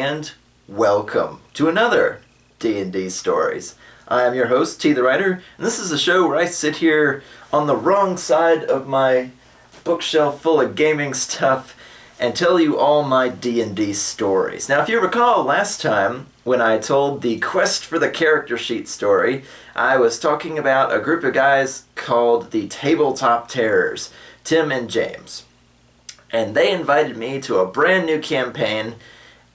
and welcome to another D&D Stories. I am your host, TheWriter, and this is a show where I sit here on the wrong side of my bookshelf full of gaming stuff and tell you all my D&D stories. Now, if you recall last time when I told the Quest for the Character Sheet story, I was talking about a group of guys called the Tabletop Terrors, Tim and James. And they invited me to a brand new campaign,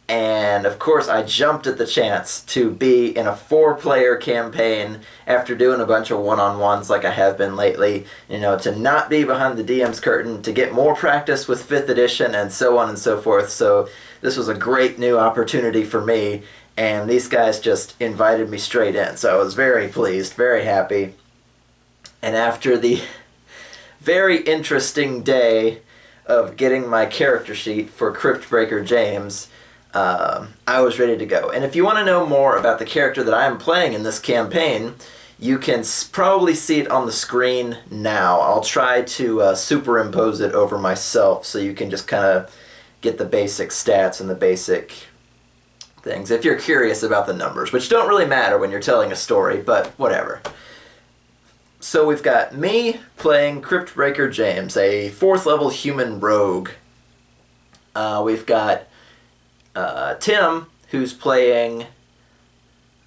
and of course I jumped at the chance to be in a 4-player campaign after doing a bunch of one-on-ones like I have been lately, to not be behind the DM's curtain, to get more practice with 5th edition, and so on and so forth. So this was a great new opportunity for me, and these guys just invited me straight in. So I was very pleased, very happy. And after the very interesting day of getting my character sheet for Cryptbreaker James, I was ready to go. And if you want to know more about the character that I am playing in this campaign, you can probably see it on the screen now. I'll try to superimpose it over myself so you can just kind of get the basic stats and the basic things, if you're curious about the numbers, which don't really matter when you're telling a story, but whatever. So we've got me playing Cryptbreaker James, a 4th level human rogue. We've got Tim, who's playing,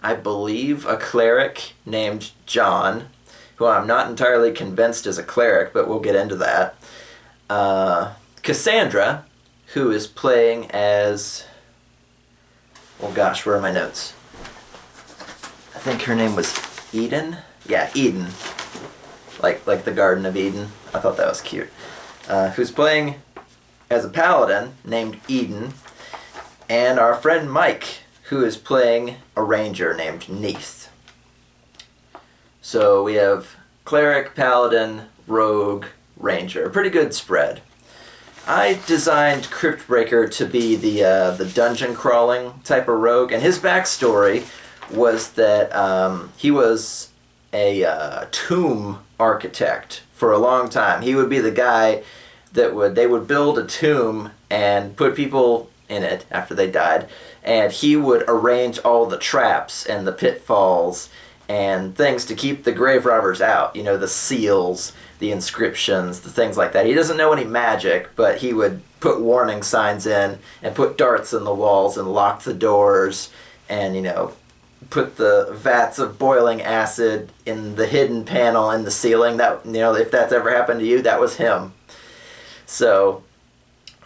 I believe, a cleric named John, who I'm not entirely convinced is a cleric, but we'll get into that. Cassandra, who is playing as, oh gosh, where are my notes? I think her name was Eden? Yeah, Eden. Like the Garden of Eden. I thought that was cute. Who's playing as a paladin named Eden. And our friend Mike, who is playing a ranger named Neath. So we have cleric, paladin, rogue, ranger. A pretty good spread. I designed Cryptbreaker to be the dungeon crawling type of rogue, and his backstory was that he was a tomb architect for a long time. He would be the guy that they would build a tomb and put people in it after they died, and he would arrange all the traps and the pitfalls and things to keep the grave robbers out, the seals, the inscriptions, the things like that. He doesn't know any magic, but he would put warning signs in and put darts in the walls and lock the doors and put the vats of boiling acid in the hidden panel in the ceiling. That, if that's ever happened to you, that was him. So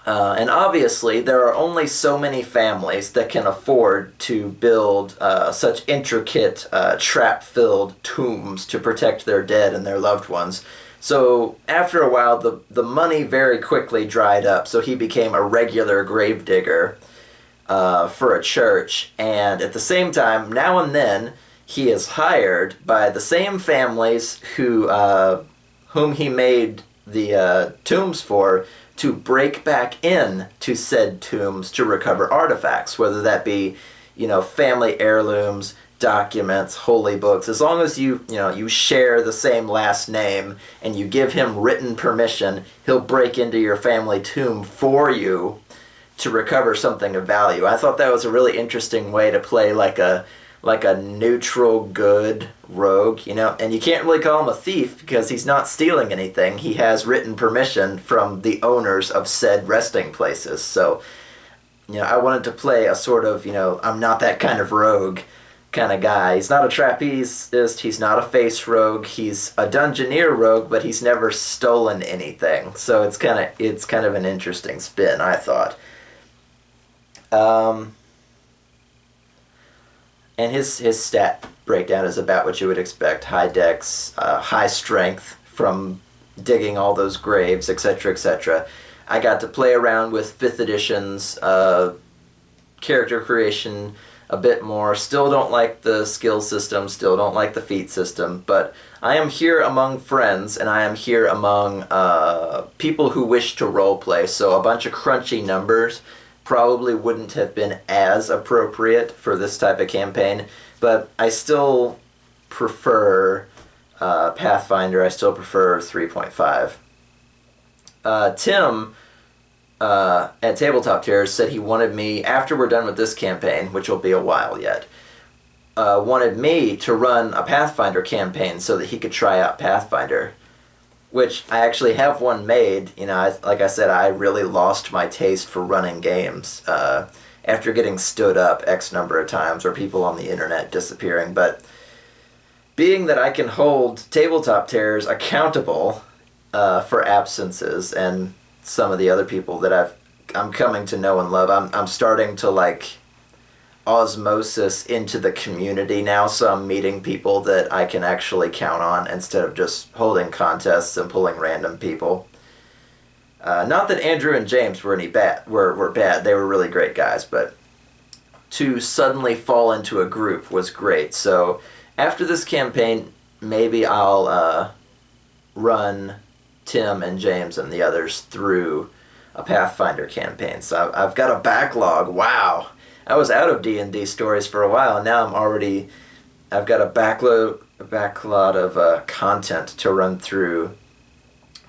and obviously, there are only so many families that can afford to build such intricate, trap-filled tombs to protect their dead and their loved ones. So after a while, the money very quickly dried up, so he became a regular gravedigger for a church. And at the same time, now and then, he is hired by the same families whom he made the tombs for, to break back in to said tombs to recover artifacts, whether that be, family heirlooms, documents, holy books. As long as you share the same last name and you give him written permission, he'll break into your family tomb for you to recover something of value. I thought that was a really interesting way to play like a neutral good rogue, and you can't really call him a thief because he's not stealing anything. He has written permission from the owners of said resting places. So, I wanted to play a sort of, I'm not that kind of rogue kind of guy. He's not a trapezist, he's not a face rogue, he's a dungeoneer rogue, but he's never stolen anything. So it's kind of an interesting spin, I thought. And his stat breakdown is about what you would expect. High dex, high strength from digging all those graves, etc., etc. I got to play around with 5th edition's character creation a bit more. Still don't like the skill system, still don't like the feat system, but I am here among friends, and I am here among people who wish to roleplay, so a bunch of crunchy numbers probably wouldn't have been as appropriate for this type of campaign, but I still prefer Pathfinder. I still prefer 3.5. Tim at Tabletop Terrors said he wanted me, after we're done with this campaign, which will be a while yet, wanted me to run a Pathfinder campaign so that he could try out Pathfinder, which I actually have one made. You know, like I said, I really lost my taste for running games after getting stood up X number of times or people on the internet disappearing. But being that I can hold Tabletop Terrors accountable for absences and some of the other people that I'm coming to know and love, I'm starting to like osmosis into the community now, so I'm meeting people that I can actually count on instead of just holding contests and pulling random people. Not that Andrew and James were were bad. They were really great guys, but to suddenly fall into a group was great. So after this campaign, maybe I'll run Tim and James and the others through a Pathfinder campaign. So I've got a backlog. Wow. I was out of D&D stories for a while, and now I've got a backlog of content to run through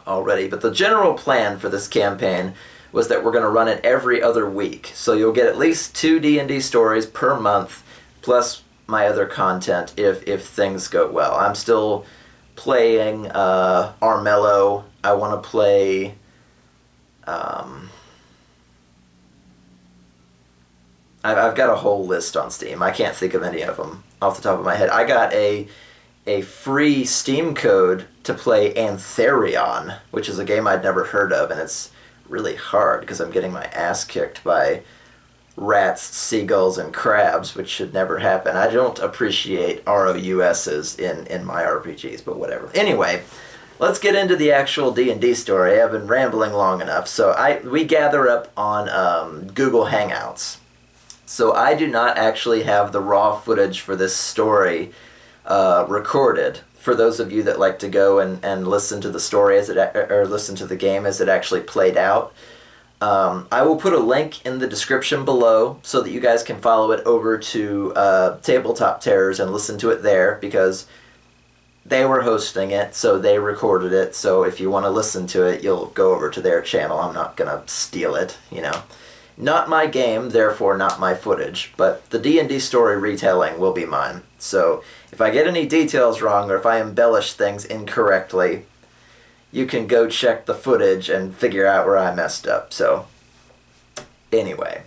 already. But the general plan for this campaign was that we're going to run it every other week. So you'll get at least 2 D&D stories per month, plus my other content if things go well. I'm still playing Armello. I want to play... I've got a whole list on Steam. I can't think of any of them off the top of my head. I got a free Steam code to play Antherion, which is a game I'd never heard of, and it's really hard because I'm getting my ass kicked by rats, seagulls, and crabs, which should never happen. I don't appreciate ROUSs in my RPGs, but whatever. Anyway, let's get into the actual D&D story. I've been rambling long enough. So we gather up on Google Hangouts. So I do not actually have the raw footage for this story recorded. For those of you that like to go and listen to the story or listen to the game as it actually played out, I will put a link in the description below so that you guys can follow it over to Tabletop Terrors and listen to it there, because they were hosting it, so they recorded it. So if you want to listen to it, you'll go over to their channel. I'm not going to steal it, you know. Not my game, therefore not my footage, but the D&D story retelling will be mine. So if I get any details wrong or if I embellish things incorrectly, you can go check the footage and figure out where I messed up. So anyway,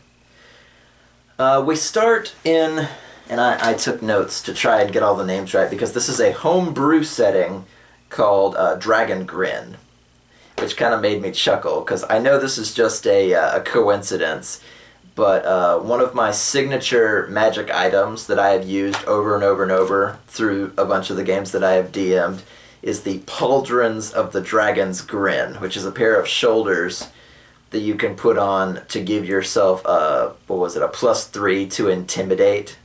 we start in, and I took notes to try and get all the names right, because this is a homebrew setting called Dragon Grin, which kind of made me chuckle, because I know this is just a coincidence, but one of my signature magic items that I have used over and over and over through a bunch of the games that I have DM'd is the Pauldrons of the Dragon's Grin, which is a pair of shoulders that you can put on to give yourself a +3 to intimidate.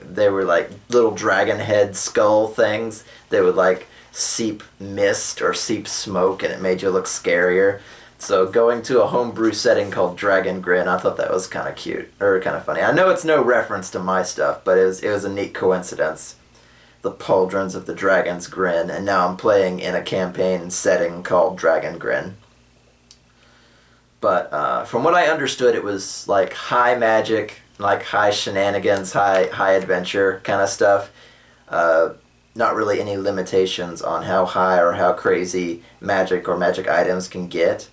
They were like little dragon head skull things. They would like seep mist or seep smoke, and it made you look scarier. So going to a homebrew setting called Dragon Grin, I thought that was kind of cute, or kind of funny. I know it's no reference to my stuff, but it was a neat coincidence. The Pauldrons of the Dragon's Grin, and now I'm playing in a campaign setting called Dragon Grin. But from what I understood, it was like high magic, like high shenanigans, high adventure kind of stuff. Not really any limitations on how high or how crazy magic or magic items can get.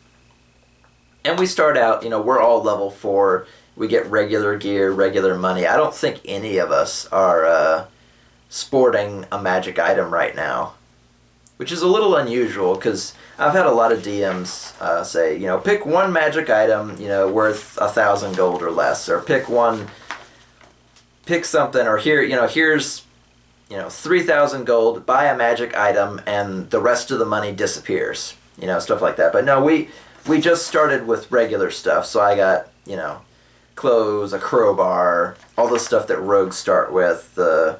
And we start out, you know, we're all level 4. We get regular gear, regular money. I don't think any of us are sporting a magic item right now, which is a little unusual, because I've had a lot of DMs say, you know, pick one magic item, you know, worth 1,000 gold or less, or pick something, or here's 3,000 gold, buy a magic item, and the rest of the money disappears, you know, stuff like that. But no, we just started with regular stuff, so I got, you know, clothes, a crowbar, all the stuff that rogues start with, the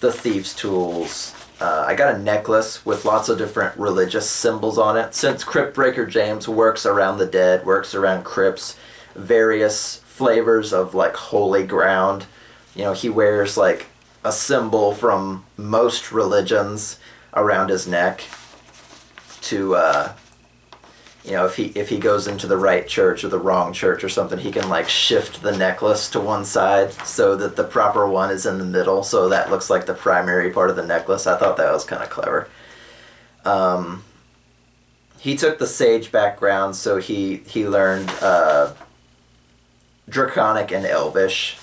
thieves' tools. I got a necklace with lots of different religious symbols on it. Since Cryptbreaker James works around the dead, works around crypts, various flavors of like holy ground, you know, he wears like a symbol from most religions around his neck to you know, if he goes into the right church or the wrong church or something, he can like shift the necklace to one side so that the proper one is in the middle, so that looks like the primary part of the necklace. I thought that was kind of clever. He took the sage background, so he learned Draconic and Elvish,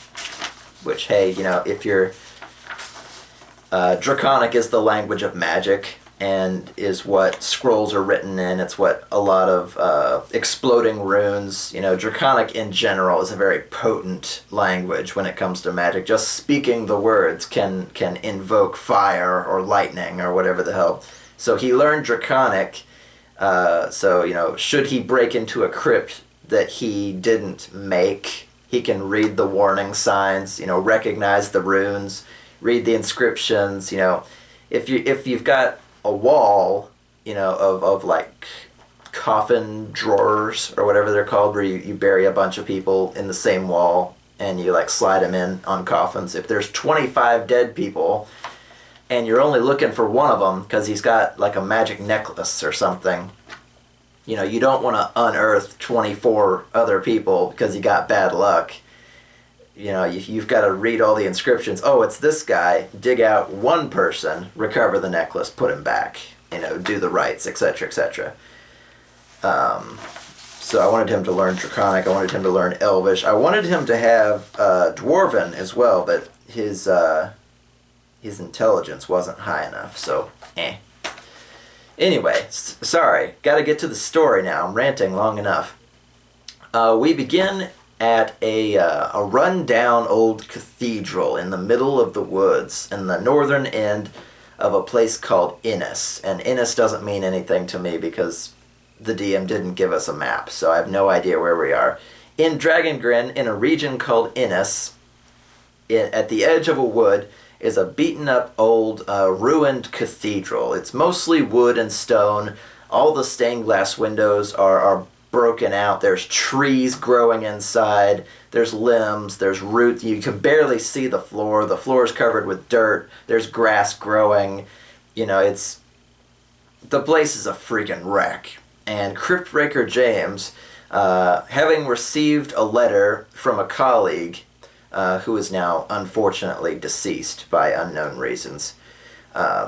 which, hey, you know, if you're... Draconic is the language of magic, and is what scrolls are written in. It's what a lot of exploding runes, you know, Draconic in general is a very potent language when it comes to magic. Just speaking the words can invoke fire or lightning or whatever the hell. So he learned Draconic, so, you know, should he break into a crypt that he didn't make, he can read the warning signs, you know, recognize the runes, read the inscriptions, you know. If you've got a wall, you know, of like coffin drawers or whatever they're called, where you bury a bunch of people in the same wall and you like slide them in on coffins. If there's 25 dead people and you're only looking for one of them because he's got like a magic necklace or something, you know, you don't want to unearth 24 other people because you got bad luck. You know, you've got to read all the inscriptions. Oh, it's this guy. Dig out one person, recover the necklace, put him back. You know, do the rites, etc., etc. So I wanted him to learn Draconic. I wanted him to learn Elvish. I wanted him to have Dwarven as well, but his intelligence wasn't high enough. So, Anyway, sorry. Got to get to the story now. I'm ranting long enough. We begin at a run-down old cathedral in the middle of the woods in the northern end of a place called Innis. And Innis doesn't mean anything to me because the DM didn't give us a map, so I have no idea where we are. In Dragongrin, in a region called Innis, at the edge of a wood, is a beaten-up old ruined cathedral. It's mostly wood and stone. All the stained glass windows are broken out. There's trees growing inside. There's limbs. There's roots. You can barely see the floor. The floor is covered with dirt. There's grass growing. You know, the place is a freaking wreck. And Cryptbreaker James, having received a letter from a colleague who is now unfortunately deceased by unknown reasons,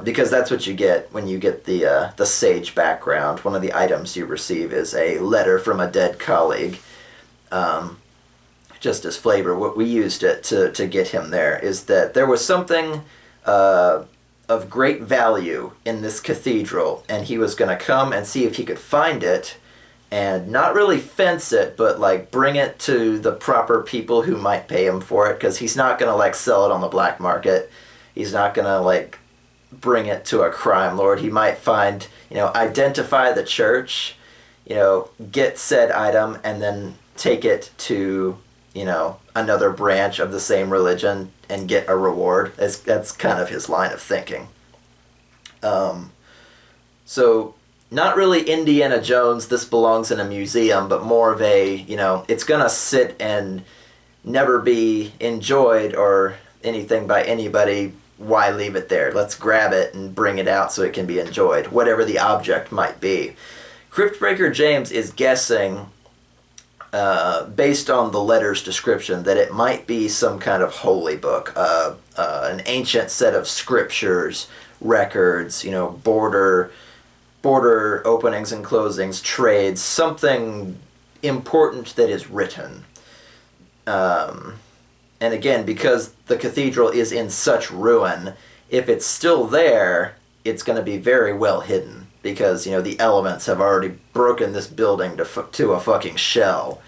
because that's what you get when you get the sage background. One of the items you receive is a letter from a dead colleague. Just as flavor, what we used it to get him there is that there was something of great value in this cathedral, and he was going to come and see if he could find it, and not really fence it, but like bring it to the proper people who might pay him for it, because he's not going to like sell it on the black market. He's not going to like bring it to a crime lord. He might find, you know, identify the church, you know, get said item, and then take it to, you know, another branch of the same religion and get a reward. That's kind of his line of thinking. So not really Indiana Jones, this belongs in a museum, but more of a, you know, it's gonna sit and never be enjoyed or anything by anybody. Why leave it there? Let's grab it and bring it out so it can be enjoyed, whatever the object might be. Cryptbreaker James is guessing, based on the letter's description, that it might be some kind of holy book, an ancient set of scriptures, records, you know, border openings and closings, trades, something important that is written. And again, because the cathedral is in such ruin, if it's still there, it's going to be very well hidden, because, you know, the elements have already broken this building to a fucking shell.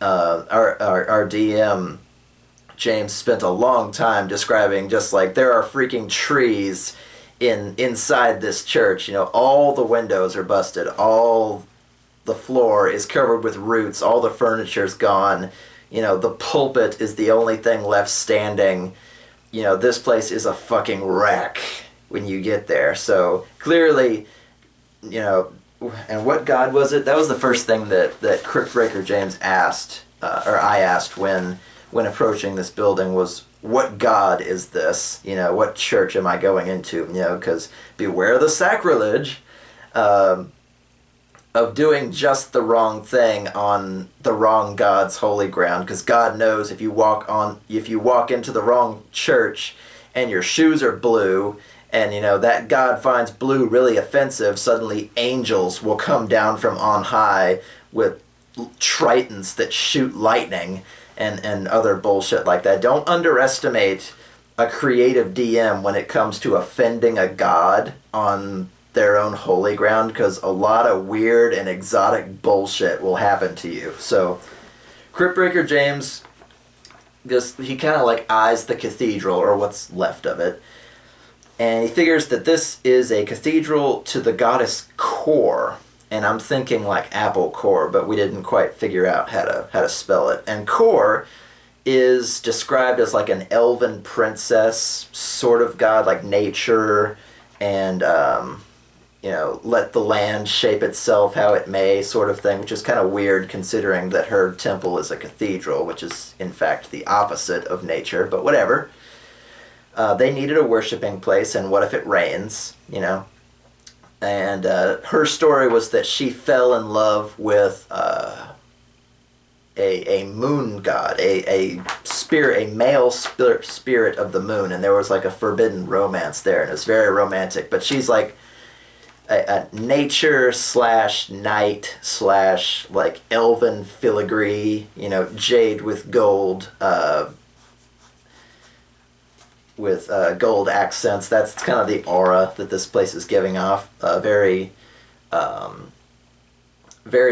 Our DM, James, spent a long time describing just like there are freaking trees inside this church. You know, all the windows are busted, all the floor is covered with roots, all the furniture's gone. You know, the pulpit is the only thing left standing. You know, this place is a fucking wreck when you get there. So clearly, you know, and what god was it? That was the first thing that Cryptbreaker James asked, or I asked when approaching this building, was, what god is this? You know, what church am I going into? You know, because beware the sacrilege. of doing just the wrong thing on the wrong God's holy ground, because God knows if you walk into the wrong church and your shoes are blue, and that God finds blue really offensive, suddenly angels will come down from on high with tritons that shoot lightning and other bullshit like that. Don't underestimate a creative DM when it comes to offending a god on their own holy ground, because a lot of weird and exotic bullshit will happen to you. So Cryptbreaker James, he kind of like eyes the cathedral, or what's left of it, and he figures that this is a cathedral to the goddess Core. And I'm thinking like apple core, but we didn't quite figure out how to spell it. And Core is described as like an elven princess sort of god, like nature and let the land shape itself how it may sort of thing, which is kind of weird considering that her temple is a cathedral, which is in fact the opposite of nature, but whatever. They needed a worshiping place, and what if it rains, And her story was that she fell in love with a moon god, a male spirit of the moon, and there was like a forbidden romance there, and it's very romantic. But she's like a nature / night / like elven filigree, jade with gold. With gold accents. That's kind of the aura that this place is giving off. Very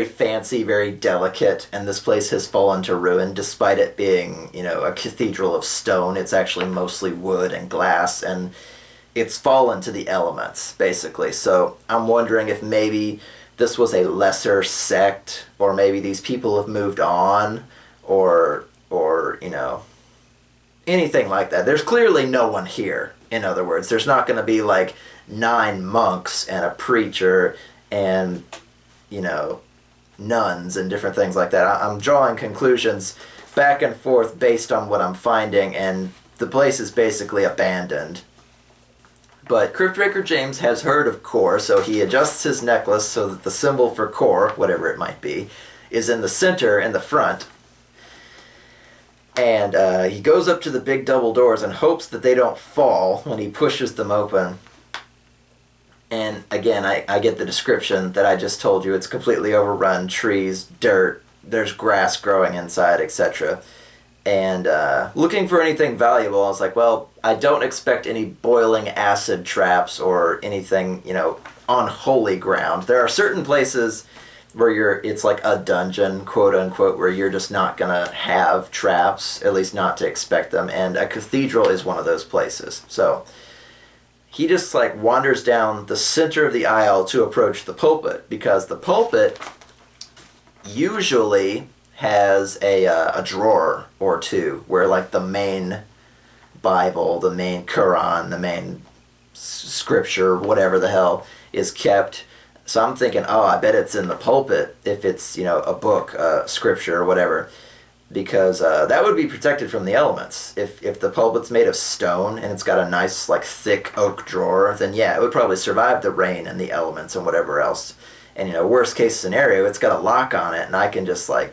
fancy, very delicate, and this place has fallen to ruin despite it being, a cathedral of stone. It's actually mostly wood and glass, and it's fallen to the elements, basically. So I'm wondering if maybe this was a lesser sect, or maybe these people have moved on, or anything like that. There's clearly no one here, in other words. There's not going to be like 9 monks and a preacher and, nuns and different things like that. I'm drawing conclusions back and forth based on what I'm finding, and the place is basically abandoned. But Cryptbreaker James has heard of Core, so he adjusts his necklace so that the symbol for Core, whatever it might be, is in the center, in the front. And he goes up to the big double doors and hopes that they don't fall when he pushes them open. And again, I get the description that I just told you. It's completely overrun, trees, dirt, there's grass growing inside, etc. And looking for anything valuable, I was like, well, I don't expect any boiling acid traps or anything, on holy ground. There are certain places where it's like a dungeon, quote unquote, where you're just not gonna have traps, at least not to expect them, and a cathedral is one of those places. So he just like wanders down the center of the aisle to approach the pulpit, because the pulpit usually has a drawer or two where like the main Bible, the main Quran, the main scripture, whatever the hell, is kept. So I'm thinking, I bet it's in the pulpit if it's, a book, scripture, or whatever, because that would be protected from the elements. If the pulpit's made of stone and it's got a nice, like, thick oak drawer, then yeah, it would probably survive the rain and the elements and whatever else. And, worst case scenario, it's got a lock on it, and I can just, like,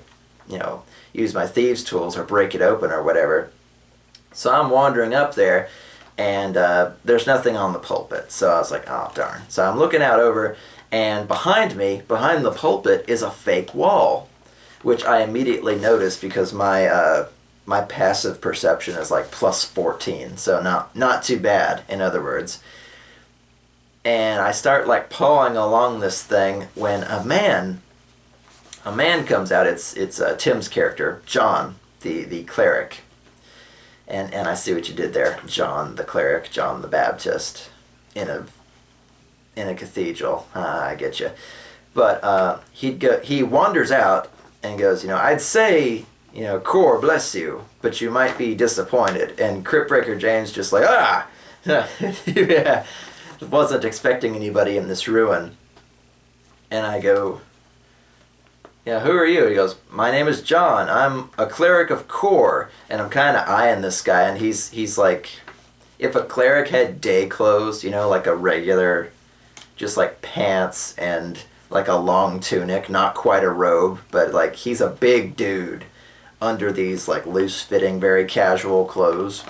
use my thieves' tools or break it open or whatever. So I'm wandering up there, and there's nothing on the pulpit. So I was like, oh, darn. So I'm looking out over, and behind me, behind the pulpit, is a fake wall, which I immediately noticed because my passive perception is like plus 14, so not too bad, in other words. And I start like pawing along this thing when a man comes out. It's Tim's character, John, the cleric. And I see what you did there, John the cleric, John the Baptist, in a cathedral. I get you. But he wanders out and goes, I'd say, Core, bless you, but you might be disappointed. And Cryptbreaker James just like, yeah, wasn't expecting anybody in this ruin. And I go, who are you? He goes, my name is John. I'm a cleric of Core. And I'm kind of eyeing this guy, and he's like, if a cleric had day clothes, like a regular, just like pants and like a long tunic, not quite a robe, but like he's a big dude under these like loose-fitting, very casual clothes.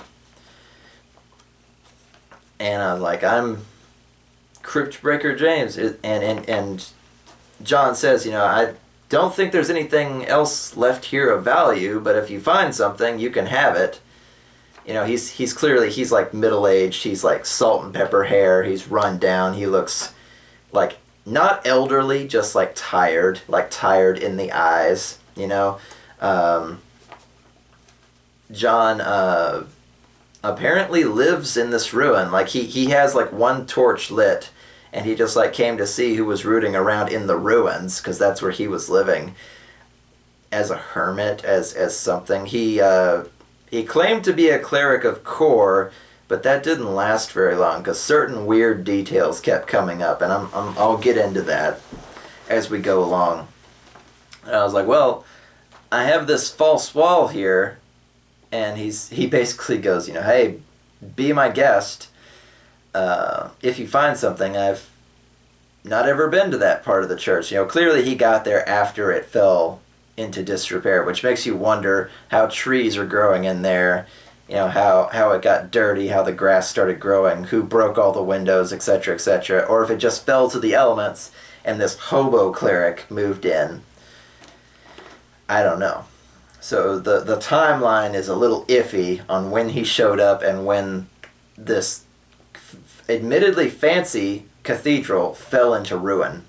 And I'm like, I'm Cryptbreaker James, and John says, I don't think there's anything else left here of value, but if you find something, you can have it. He's clearly, he's like middle-aged, he's like salt and pepper hair, he's run down, he looks like not elderly, just like tired in the eyes, John apparently lives in this ruin. Like he has like one torch lit, and he just like came to see who was rooting around in the ruins, because that's where he was living as a hermit, as something. He claimed to be a cleric of core, but that didn't last very long because certain weird details kept coming up, and I'll get into that as we go along. And I was like, well, I have this false wall here, and he basically goes, hey, be my guest. If you find something, I've not ever been to that part of the church. Clearly he got there after it fell into disrepair, which makes you wonder how trees are growing in there, how it got dirty, how the grass started growing, who broke all the windows, etc., etc., or if it just fell to the elements and this hobo cleric moved in. I don't know. So the timeline is a little iffy on when he showed up and when this admittedly fancy cathedral fell into ruin.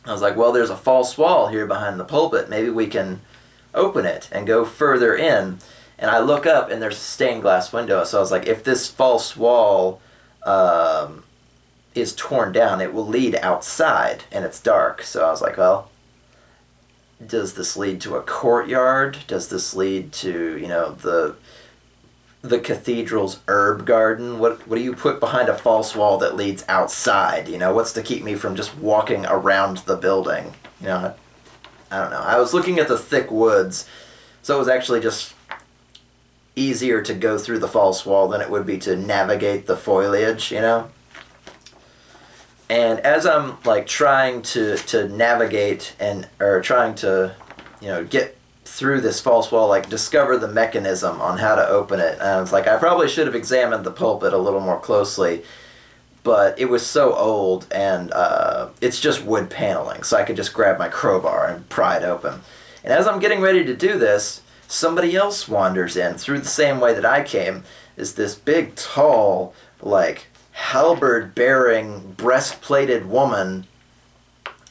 I was like, well, there's a false wall here behind the pulpit. Maybe we can open it and go further in. And I look up, and there's a stained glass window. So I was like, if this false wall is torn down, it will lead outside, and it's dark. So I was like, well, does this lead to a courtyard? Does this lead to, the cathedral's herb garden? What do you put behind a false wall that leads outside? What's to keep me from just walking around the building? I don't know. I was looking at the thick woods, so it was actually just easier to go through the false wall than it would be to navigate the foliage, And as I'm like trying to navigate or trying to, get through this false wall, like discover the mechanism on how to open it. And I was like, I probably should have examined the pulpit a little more closely, but it was so old, and it's just wood paneling, so I could just grab my crowbar and pry it open. And as I'm getting ready to do this, somebody else wanders in through the same way that I came. Is this big, tall, like halberd-bearing, breast-plated woman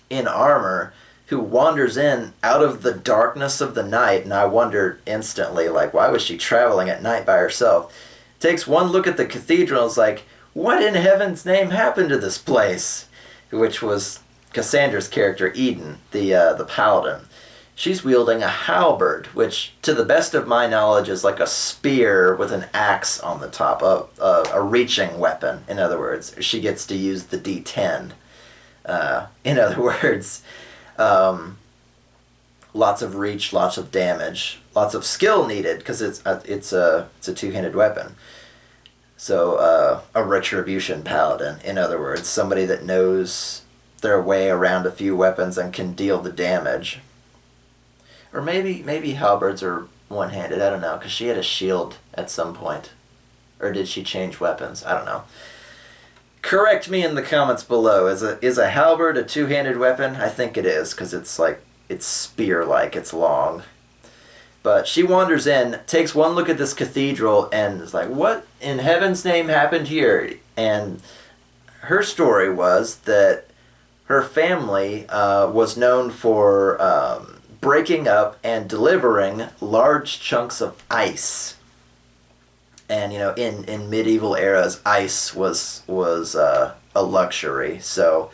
in armor who wanders in out of the darkness of the night, and I wondered instantly, like, why was she traveling at night by herself? Takes one look at the cathedral and is like, what in heaven's name happened to this place? Which was Cassandra's character, Eden, the paladin. She's wielding a halberd, which, to the best of my knowledge, is like a spear with an axe on the top, a reaching weapon, in other words. She gets to use the D10, in other words. Lots of reach, lots of damage, lots of skill needed, because it's a two-handed weapon. So, a retribution paladin, in other words. Somebody that knows their way around a few weapons and can deal the damage. Or maybe halberds are one-handed, I don't know, because she had a shield at some point. Or did she change weapons? I don't know. Correct me in the comments below. Is a halberd a two-handed weapon? I think it is, because it's spear-like, it's long. But she wanders in, takes one look at this cathedral, and is like, what in heaven's name happened here? And her story was that her family was known for breaking up and delivering large chunks of ice. And, in medieval eras, ice was a luxury. So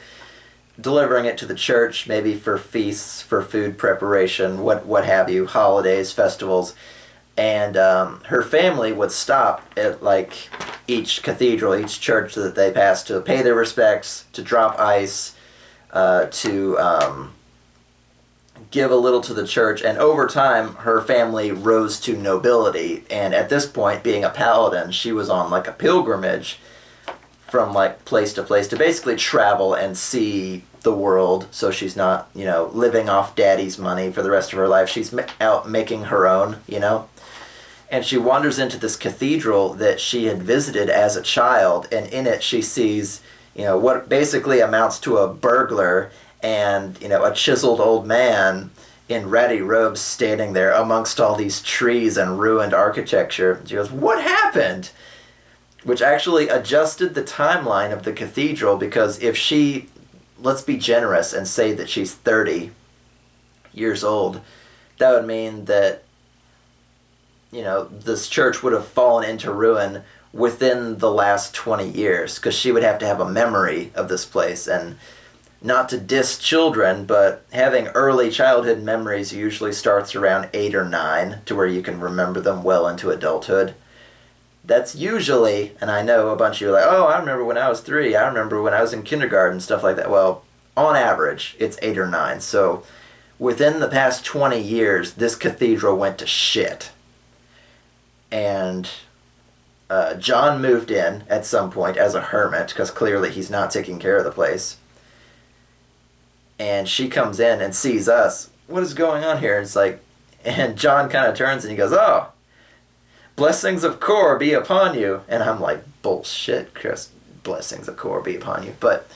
delivering it to the church, maybe for feasts, for food preparation, what have you, holidays, festivals. And her family would stop at like each cathedral, each church that they passed to pay their respects, to drop ice, to give a little to the church. And over time, her family rose to nobility. And at this point, being a paladin, she was on like a pilgrimage from like place to place to basically travel and see the world, so she's not, living off daddy's money for the rest of her life. She's out making her own, And she wanders into this cathedral that she had visited as a child, and in it she sees, what basically amounts to a burglar and, a chiseled old man in ratty robes standing there amongst all these trees and ruined architecture. She goes, "What happened?" Which actually adjusted the timeline of the cathedral, because if she, let's be generous and say that she's 30 years old, that would mean that, this church would have fallen into ruin within the last 20 years, because she would have to have a memory of this place. And not to diss children, but having early childhood memories usually starts around 8 or 9, to where you can remember them well into adulthood. That's usually, and I know a bunch of you are like, "Oh, I remember when I was 3, I remember when I was in kindergarten," stuff like that. Well, on average, it's 8 or 9. So within the past 20 years, this cathedral went to shit. And John moved in at some point as a hermit, because clearly he's not taking care of the place. And she comes in and sees us. "What is going on here?" It's like, and John kind of turns and he goes, "Oh, blessings of Kor be upon you." And I'm like, "Bullshit, Chris. Blessings of Kor be upon you." But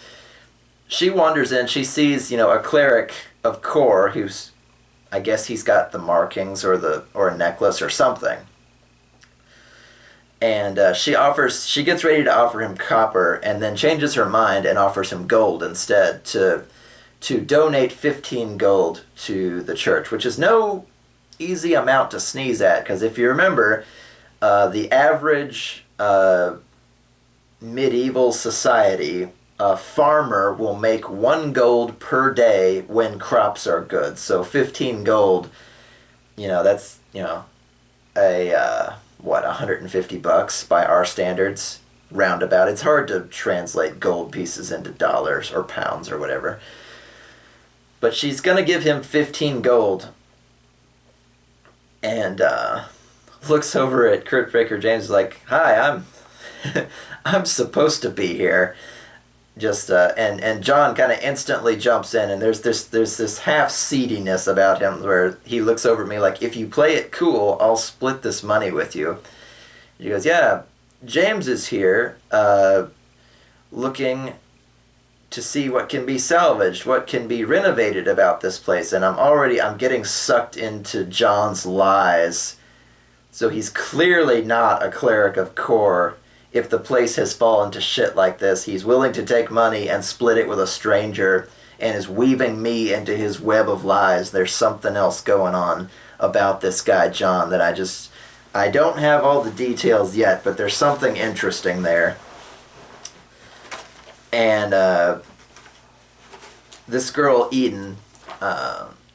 she wanders in. She sees, a cleric of Kor who's, I guess he's got the markings or a necklace or something. And she gets ready to offer him copper, and then changes her mind and offers him gold instead to donate 15 gold to the church, which is no easy amount to sneeze at, because if you remember, the average medieval society, a farmer will make 1 gold per day when crops are good. So 15 gold, that's, $150 by our standards, roundabout. It's hard to translate gold pieces into dollars or pounds or whatever. But she's going to give him 15 gold, and looks over at Cryptbreaker James like, "Hi, I'm supposed to be here." And John kind of instantly jumps in, and there's this half seediness about him where he looks over at me like, "If you play it cool, I'll split this money with you." He goes, "Yeah, James is here, looking to see what can be salvaged, what can be renovated about this place." And I'm getting sucked into John's lies. So he's clearly not a cleric of Kor. If the place has fallen to shit like this, he's willing to take money and split it with a stranger, and is weaving me into his web of lies. There's something else going on about this guy John that I don't have all the details yet, but there's something interesting there. And this girl, Eden,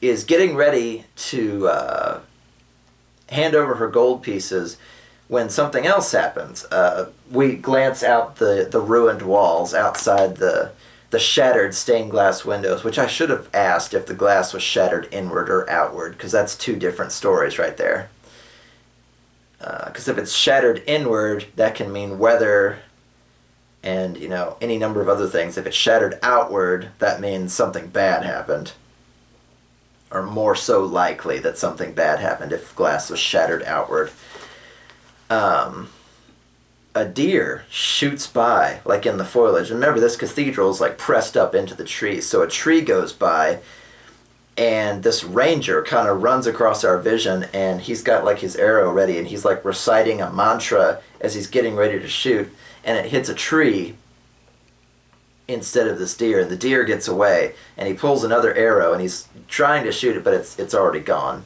is getting ready to hand over her gold pieces when something else happens. We glance out the ruined walls outside the shattered stained glass windows, which I should have asked if the glass was shattered inward or outward, because that's 2 different stories right there. Because if it's shattered inward, that can mean weather and, any number of other things. If it's shattered outward, that means something bad happened. Or more so likely that something bad happened if glass was shattered outward. A deer shoots by, like in the foliage. Remember, this cathedral is like pressed up into the trees, so a tree goes by, and this ranger kind of runs across our vision, and he's got like his arrow ready, and he's like reciting a mantra as he's getting ready to shoot, and it hits a tree instead of this deer, and the deer gets away, and he pulls another arrow, and he's trying to shoot it, but it's already gone.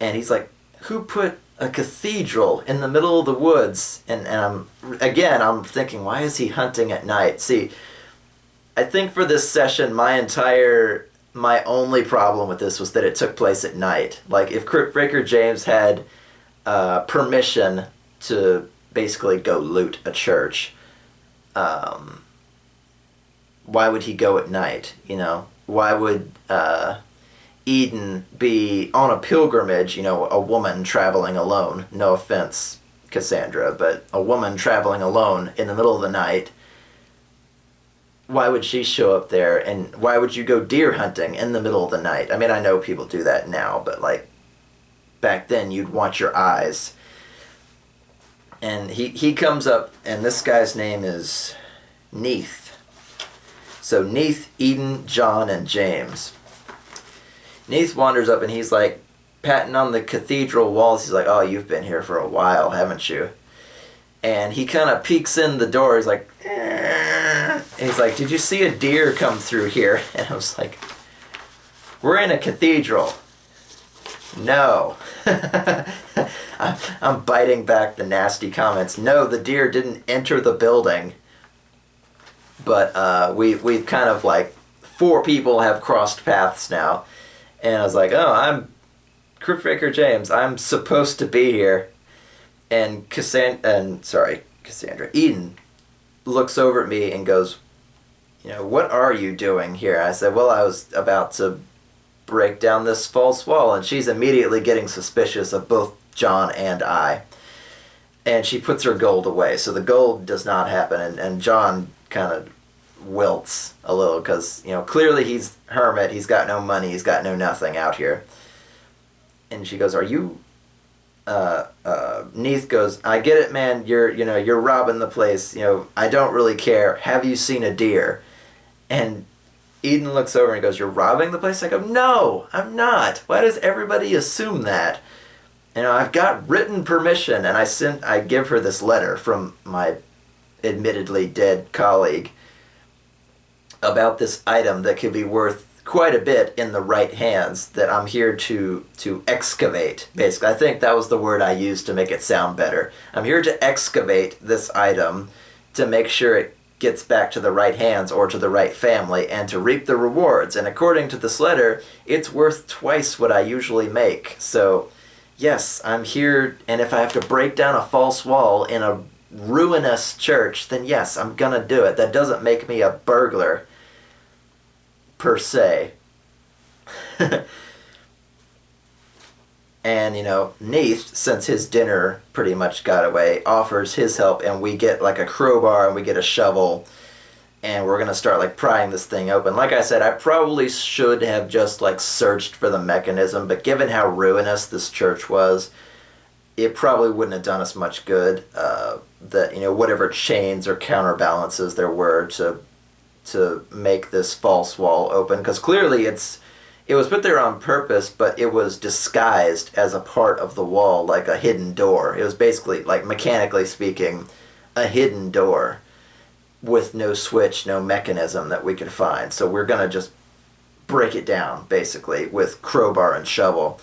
And he's like, "Who put a cathedral in the middle of the woods?" And I'm thinking, why is he hunting at night? See, I think for this session, my only problem with this was that it took place at night. Like, if Cryptbreaker James had permission to basically go loot a church, why would he go at night? Why would Eden be on a pilgrimage, a woman traveling alone? No offense, Cassandra, but a woman traveling alone in the middle of the night why would she show up there, and why would you go deer hunting in the middle of the night? I mean, I know people do that now, but like back then you'd want your eyes. And he comes up, and this guy's name is Neith. So Neith, Eden, John, and James. Neith wanders up, and he's like patting on the cathedral walls. He's like, oh, you've been here for a while, haven't you? And he kind of peeks in the door. He's like, and he's like, did you see a deer come through here? And I was like, we're in a cathedral. No. I'm biting back the nasty comments. No, the deer didn't enter the building. But we've kind of like 4 people have crossed paths now. And I was like, oh, I'm Cryptbreaker James. I'm supposed to be here. And Cassandra, Eden looks over at me and goes, what are you doing here? I said, well, I was about to break down this false wall. And she's immediately getting suspicious of both John and I. And she puts her gold away. So the gold does not happen. And John kind of wilts a little because, clearly he's hermit. He's got no money. He's got no nothing out here. And she goes, are you... Neith goes, I get it, man. You're robbing the place. I don't really care. Have you seen a deer? And Eden looks over and goes, you're robbing the place? I go, no, I'm not. Why does everybody assume that? I've got written permission, and I give her this letter from my admittedly dead colleague about this item that could be worth quite a bit in the right hands that I'm here to excavate, basically. I think that was the word I used to make it sound better. I'm here to excavate this item to make sure it gets back to the right hands or to the right family and to reap the rewards. And according to this letter, it's worth twice what I usually make. So, yes, I'm here, and if I have to break down a false wall in a ruinous church, then yes, I'm gonna do it. That doesn't make me a burglar, per se. And, Neith, since his dinner pretty much got away, offers his help, and we get like a crowbar and we get a shovel, and we're going to start like prying this thing open. Like I said, I probably should have just like searched for the mechanism, but given how ruinous this church was, it probably wouldn't have done us much good. Whatever chains or counterbalances there were to make this false wall open, because clearly it was put there on purpose, but it was disguised as a part of the wall, like a hidden door. It was basically, like mechanically speaking, a hidden door with no switch, no mechanism that we could find. So we're gonna just break it down, basically, with crowbar and shovel.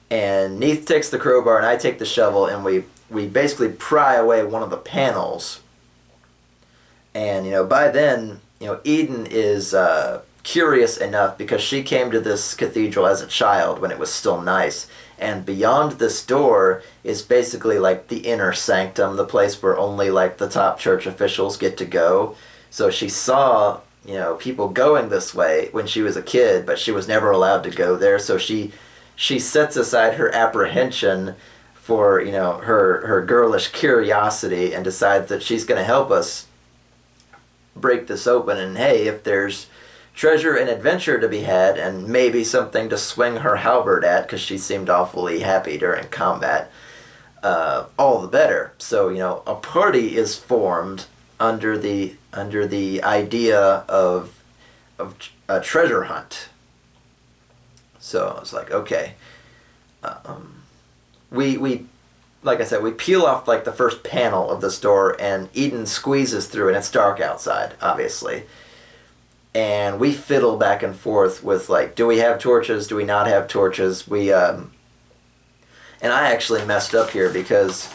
And Neith takes the crowbar and I take the shovel, and we basically pry away one of the panels. And, by then, Eden is curious enough because she came to this cathedral as a child when it was still nice. And beyond this door is basically like the inner sanctum, the place where only like the top church officials get to go. So she saw, people going this way when she was a kid, but she was never allowed to go there. So she sets aside her apprehension for, her girlish curiosity and decides that she's going to help us break this open. And hey, if there's treasure and adventure to be had, and maybe something to swing her halberd at, because she seemed awfully happy during combat, all the better. So, a party is formed under the idea of a treasure hunt. So I was like, okay. We like I said, we peel off like the first panel of this door, and Eden squeezes through, and it's dark outside, obviously. And we fiddle back and forth with like, do we have torches? Do we not have torches? And I actually messed up here because,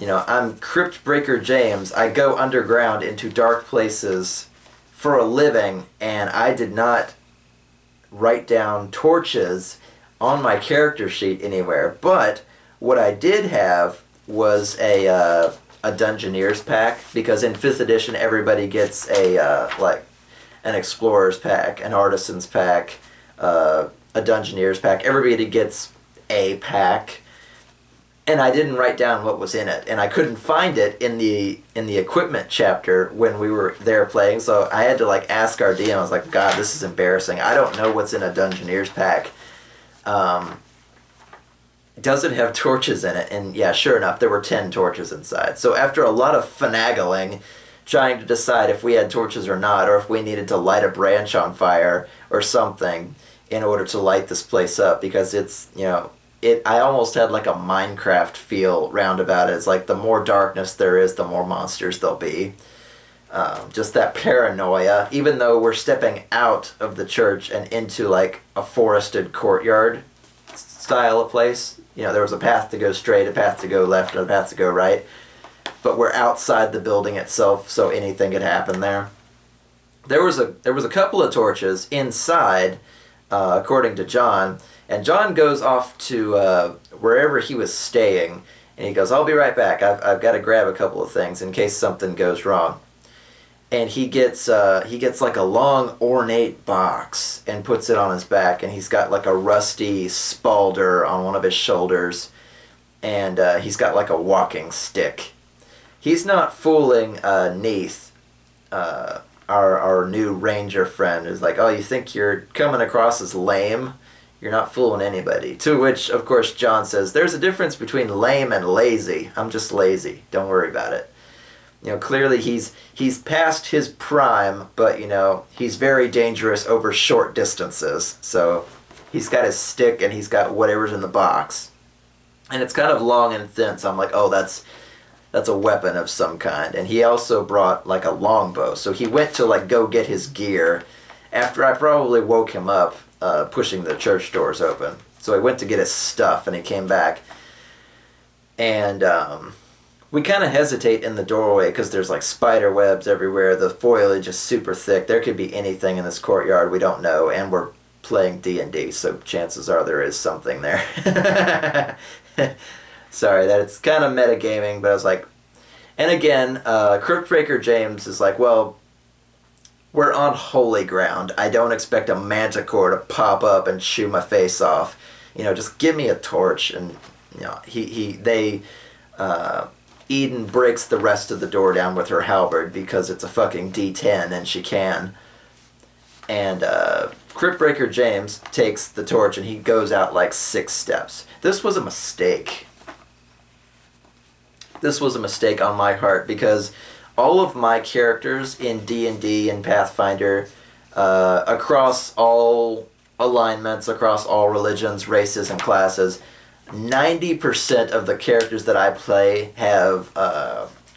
I'm Cryptbreaker James. I go underground into dark places for a living, and I did not write down torches on my character sheet anywhere. But what I did have was a Dungeoneer's pack, because in 5th edition everybody gets an Explorer's pack, an Artisan's pack, a Dungeoneer's pack. Everybody gets a pack. and I didn't write down what was in it, and I couldn't find it in the equipment chapter when we were there playing. So I had to like ask our DM. I was like, God, this is embarrassing. I don't know what's in a Dungeoneer's pack. Does it have torches in it? And yeah, sure enough, there were 10 torches inside. So after a lot of finagling, trying to decide if we had torches or not, or if we needed to light a branch on fire or something in order to light this place up, because it's, you know, I almost had like a Minecraft feel roundabout it. It's like the more darkness there is, the more monsters there'll be. Just that paranoia, even though we're stepping out of the church and into like a forested courtyard style of place. You know, there was a path to go straight, a path to go left, and a path to go right. But we're outside the building itself, so anything could happen there. There was a couple of torches inside, according to John, and John goes off to wherever he was staying, and he goes, "I'll be right back. I've got to grab a couple of things in case something goes wrong." And he gets like a long ornate box and puts it on his back, and he's got like a rusty spalder on one of his shoulders, and he's got like a walking stick. He's not fooling Neath, our new ranger friend, who's like, "Oh, you think you're coming across as lame? You're not fooling anybody." To which, of course, John says, "There's a difference between lame and lazy. I'm just lazy. Don't worry about it." You know, clearly he's past his prime, but, you know, he's very dangerous over short distances. So he's got his stick and he's got whatever's in the box. And it's kind of long and thin, so I'm like, oh, that's a weapon of some kind. And he also brought like a longbow. So he went to like go get his gear after I probably woke him up pushing the church doors open. So he went to get his stuff and he came back. And we kind of hesitate in the doorway because there's like spider webs everywhere. The foliage is super thick. There could be anything in this courtyard. We don't know. And we're playing D&D, so chances are there is something there. Sorry, that it's kind of metagaming, but I was like... And again, Cryptbreaker James is like, well, we're on holy ground. I don't expect a manticore to pop up and chew my face off. You know, just give me a torch. And, you know, Eden breaks the rest of the door down with her halberd because it's a fucking D10 and she can. And Cryptbreaker James takes the torch and he goes out like 6 steps. This was a mistake. This was a mistake on my part because all of my characters in D&D and Pathfinder, across all alignments, across all religions, races, and classes, 90% of the characters that I play have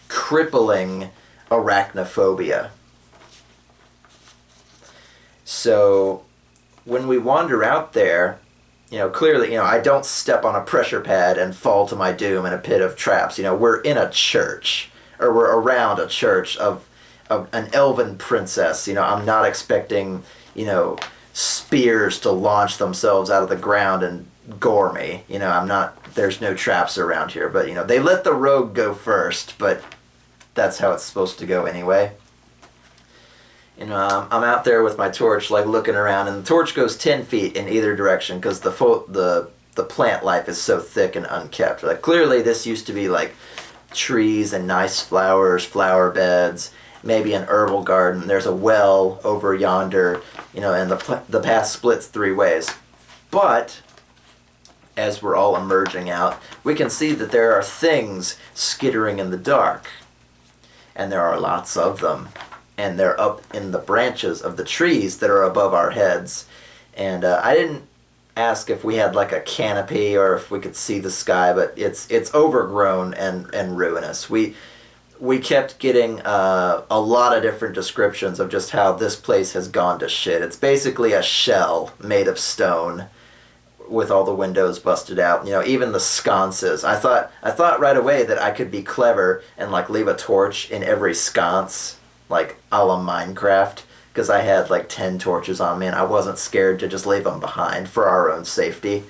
crippling arachnophobia. So when we wander out there, you know, clearly, you know, I don't step on a pressure pad and fall to my doom in a pit of traps. You know, we're in a church, or we're around a church of an elven princess. You know, I'm not expecting, you know, spears to launch themselves out of the ground and gore me. You know, I'm not, there's no traps around here. But, you know, they let the rogue go first, but that's how it's supposed to go anyway. You know, I'm out there with my torch, like, looking around, and the torch goes 10 feet in either direction because the plant life is so thick and unkept. Like, clearly this used to be, like, trees and nice flowers, flower beds, maybe an herbal garden. There's a well over yonder, you know, and the path splits 3 ways. But as we're all emerging out, we can see that there are things skittering in the dark. And there are lots of them. And they're up in the branches of the trees that are above our heads. And I didn't ask if we had like a canopy or if we could see the sky, but it's overgrown and ruinous. We kept getting a lot of different descriptions of just how this place has gone to shit. It's basically a shell made of stone with all the windows busted out. You know, even the sconces. I thought right away that I could be clever and like leave a torch in every sconce, like a la Minecraft, because I had like 10 torches on me and I wasn't scared to just leave them behind for our own safety.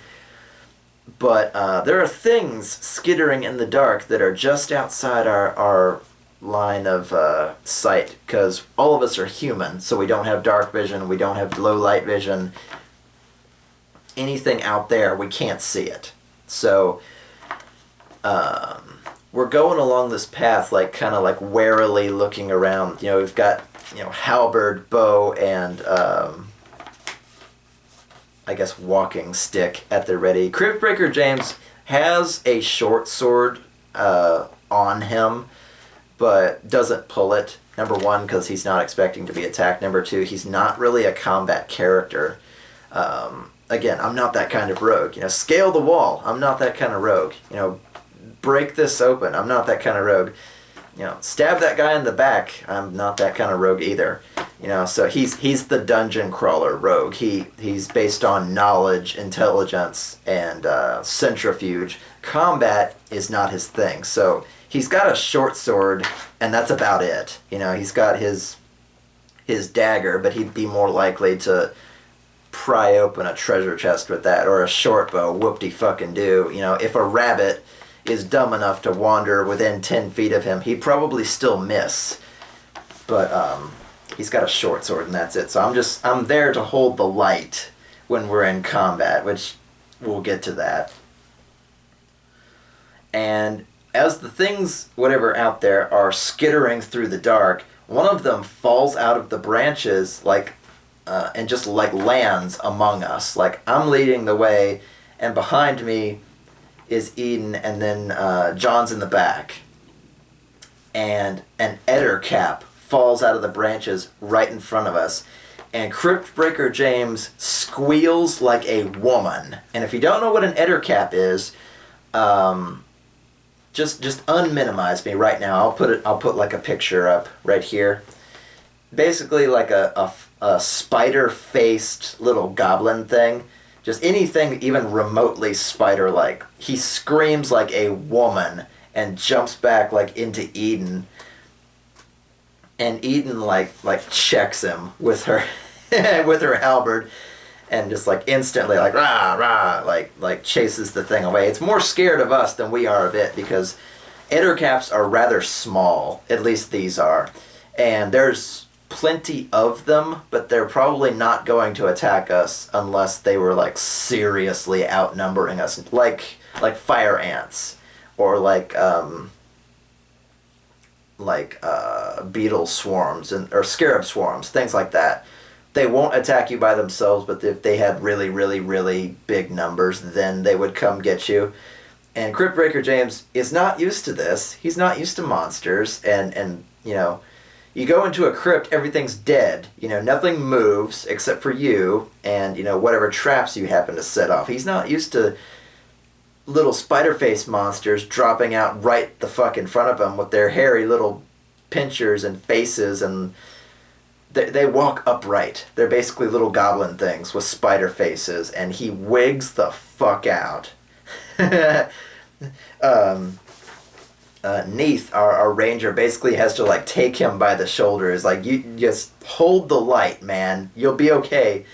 But there are things skittering in the dark that are just outside our line of sight, because all of us are human, so we don't have dark vision, we don't have low light vision. Anything out there, we can't see it. So we're going along this path, like kind of like warily looking around. You know, we've got, you know, halberd, bow, and I guess walking stick at the ready. Cryptbreaker James has a short sword on him, but doesn't pull it. Number one, because he's not expecting to be attacked. Number two, he's not really a combat character. Again, I'm not that kind of rogue. You know, scale the wall. I'm not that kind of rogue. You know, break this open. I'm not that kind of rogue. You know, stab that guy in the back. I'm not that kind of rogue either. You know, so he's the dungeon crawler rogue. He's based on knowledge, intelligence, and centrifuge. Combat is not his thing. So he's got a short sword, and that's about it. You know, he's got his dagger, but he'd be more likely to pry open a treasure chest with that, or a short bow. Whoop-de-fucking-do. You know, if a rabbit is dumb enough to wander within 10 feet of him, he'd probably still miss. But he's got a short sword, and that's it. So I'm there to hold the light when we're in combat, which we'll get to that. And as the things, whatever out there, are skittering through the dark, one of them falls out of the branches, like, and just like lands among us. Like, I'm leading the way, and behind me is Eden, and then John's in the back. And an eder cap falls out of the branches right in front of us. And Cryptbreaker James squeals like a woman. And if you don't know what an eder cap is, just unminimize me right now. I'll put like a picture up right here. Basically like a spider-faced little goblin thing. Just anything even remotely spider-like. He screams like a woman and jumps back like into Eden. And Eden like checks him with her with her halberd, and just like instantly like rah rah like chases the thing away. It's more scared of us than we are of it, because eder caps are rather small. At least these are. And there's plenty of them, but they're probably not going to attack us unless they were like seriously outnumbering us, like fire ants, or like beetle swarms or scarab swarms, things like that. They won't attack you by themselves, but if they had really, really, really big numbers, then they would come get you. And Cryptbreaker James is not used to this. He's not used to monsters, and you know, you go into a crypt, everything's dead. You know, nothing moves except for you and, you know, whatever traps you happen to set off. He's not used to little spider-faced monsters dropping out right the fuck in front of him with their hairy little pinchers and faces, and they walk upright. They're basically little goblin things with spider faces, and he wigs the fuck out. Neath, our ranger, basically has to like take him by the shoulders, like, you just hold the light, man. You'll be okay.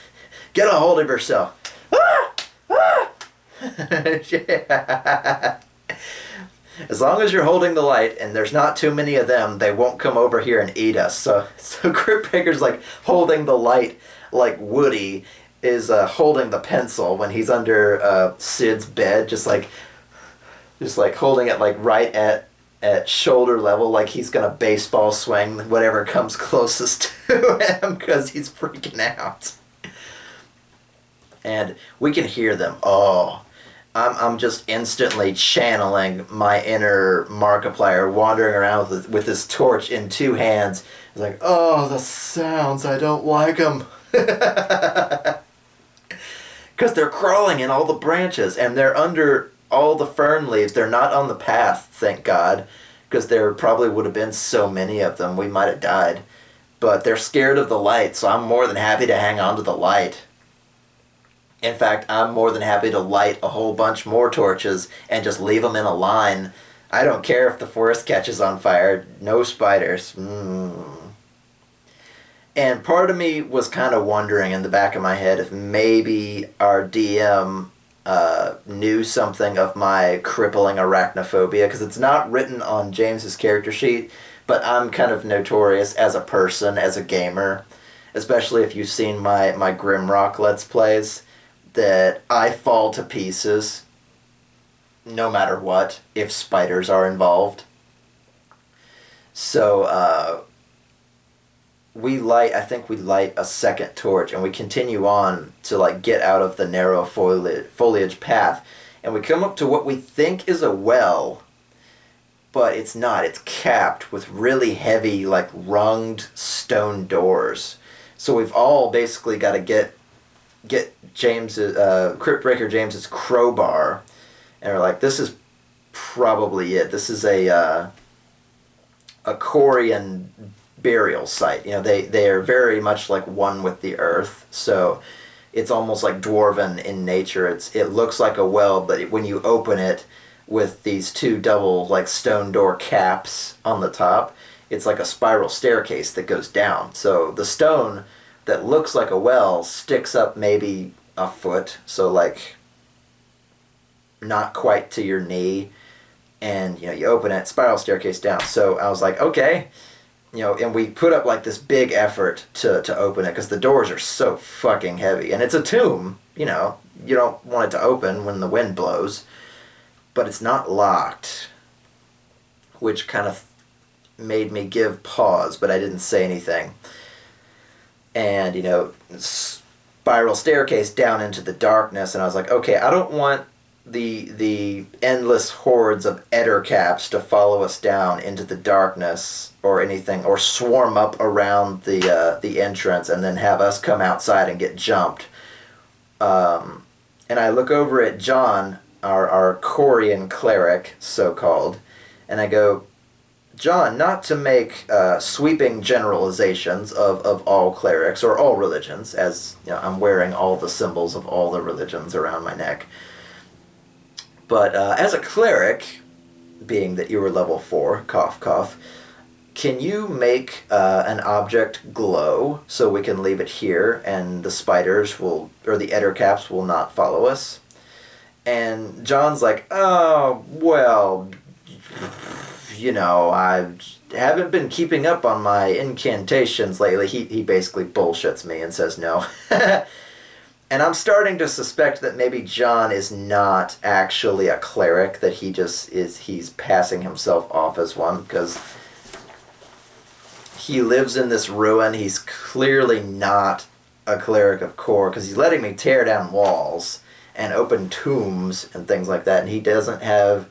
Get a hold of yourself. Ah! Ah! Yeah. As long as you're holding the light and there's not too many of them, they won't come over here and eat us. So Cryptbreaker's like holding the light like Woody is holding the pencil when he's under Sid's bed, just like holding it like right at shoulder level, like he's gonna baseball swing whatever comes closest to him, because he's freaking out. And we can hear them. Oh, I'm just instantly channeling my inner Markiplier, wandering around with this torch in two hands. It's like, oh, the sounds, I don't like them. Because they're crawling in all the branches, and they're under all the fern leaves. They're not on the path, thank God, because there probably would have been so many of them, we might have died. But they're scared of the light, so I'm more than happy to hang on to the light. In fact, I'm more than happy to light a whole bunch more torches and just leave them in a line. I don't care if the forest catches on fire. No spiders. And part of me was kind of wondering in the back of my head if maybe our DM knew something of my crippling arachnophobia, because it's not written on James's character sheet, but I'm kind of notorious as a person, as a gamer, especially if you've seen my Grimrock Let's Plays, that I fall to pieces no matter what, if spiders are involved. So I think we light a second torch, and we continue on to like get out of the narrow foliage path, and we come up to what we think is a well, but it's not. It's capped with really heavy, like runged stone doors. So we've all basically got to get James's Cryptbreaker James's crowbar, and we're like, this is probably it. This is a Korean burial site. You know, they are very much like one with the earth, so it's almost like dwarven in nature. It looks like a well, but when you open it with these two double like stone door caps on the top, it's like a spiral staircase that goes down. So the stone that looks like a well sticks up maybe a foot, so like not quite to your knee, and you know, you open it, spiral staircase down. So I was like, okay, you know, and we put up like this big effort to open it because the doors are so fucking heavy, and it's a tomb. You know, you don't want it to open when the wind blows, but it's not locked, which kind of made me give pause, but I didn't say anything. And you know, spiral staircase down into the darkness, and I was like, okay, I don't want the endless hordes of ettercaps to follow us down into the darkness or anything, or swarm up around the entrance and then have us come outside and get jumped. And I look over at John, our Korean cleric, so-called, and I go, John, not to make sweeping generalizations of all clerics or all religions, as you know, I'm wearing all the symbols of all the religions around my neck. But as a cleric, being that you were level 4, cough cough, can you make an object glow so we can leave it here and the spiders will, or the ettercaps will not follow us? And John's like, oh, well, you know, I haven't been keeping up on my incantations lately. He basically bullshits me and says no. And I'm starting to suspect that maybe John is not actually a cleric, that he's passing himself off as one, because he lives in this ruin. He's clearly not a cleric of core, because he's letting me tear down walls and open tombs and things like that, and he doesn't have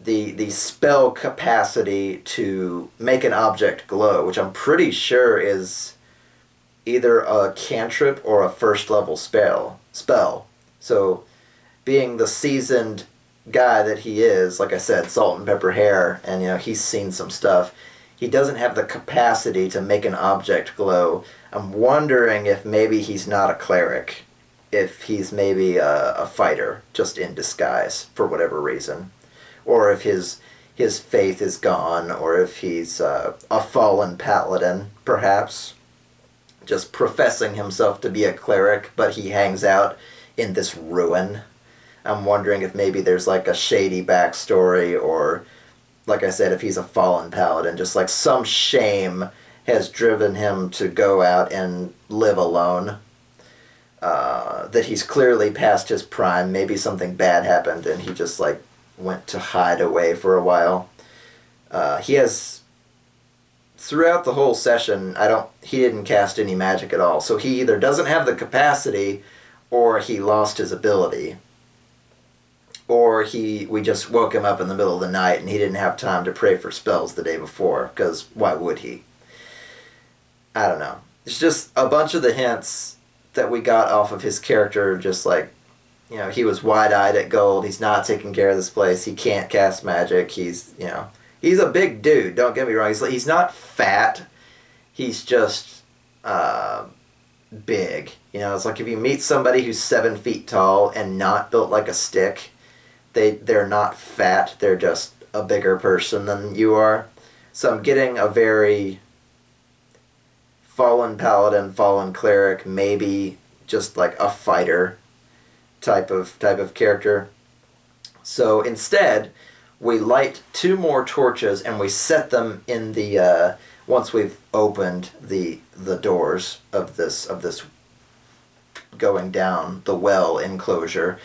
the spell capacity to make an object glow, which I'm pretty sure is either a cantrip or a first level spell. So being the seasoned guy that he is, like I said, salt and pepper hair, and you know, he's seen some stuff, he doesn't have the capacity to make an object glow. I'm wondering if maybe he's not a cleric, if he's maybe a fighter just in disguise for whatever reason, or if his faith is gone, or if he's a fallen paladin, perhaps, just professing himself to be a cleric, but he hangs out in this ruin. I'm wondering if maybe there's like a shady backstory, or, like I said, if he's a fallen paladin, just like some shame has driven him to go out and live alone. That he's clearly past his prime. Maybe something bad happened and he just like went to hide away for a while. He has, throughout the whole session, he didn't cast any magic at all. So he either doesn't have the capacity, or he lost his ability, or we just woke him up in the middle of the night and he didn't have time to pray for spells the day before, because why would he? I don't know. It's just a bunch of the hints that we got off of his character, just like, you know, he was wide-eyed at gold, he's not taking care of this place, he can't cast magic, he's a big dude, don't get me wrong, he's not fat, he's just big. You know, it's like if you meet somebody who's 7 feet tall and not built like a stick, they're not fat, they're just a bigger person than you are. So I'm getting a very fallen paladin, fallen cleric, maybe just like a fighter type of character. So instead, we light 2 more torches and we set them in the once we've opened the doors of this going down the well enclosure.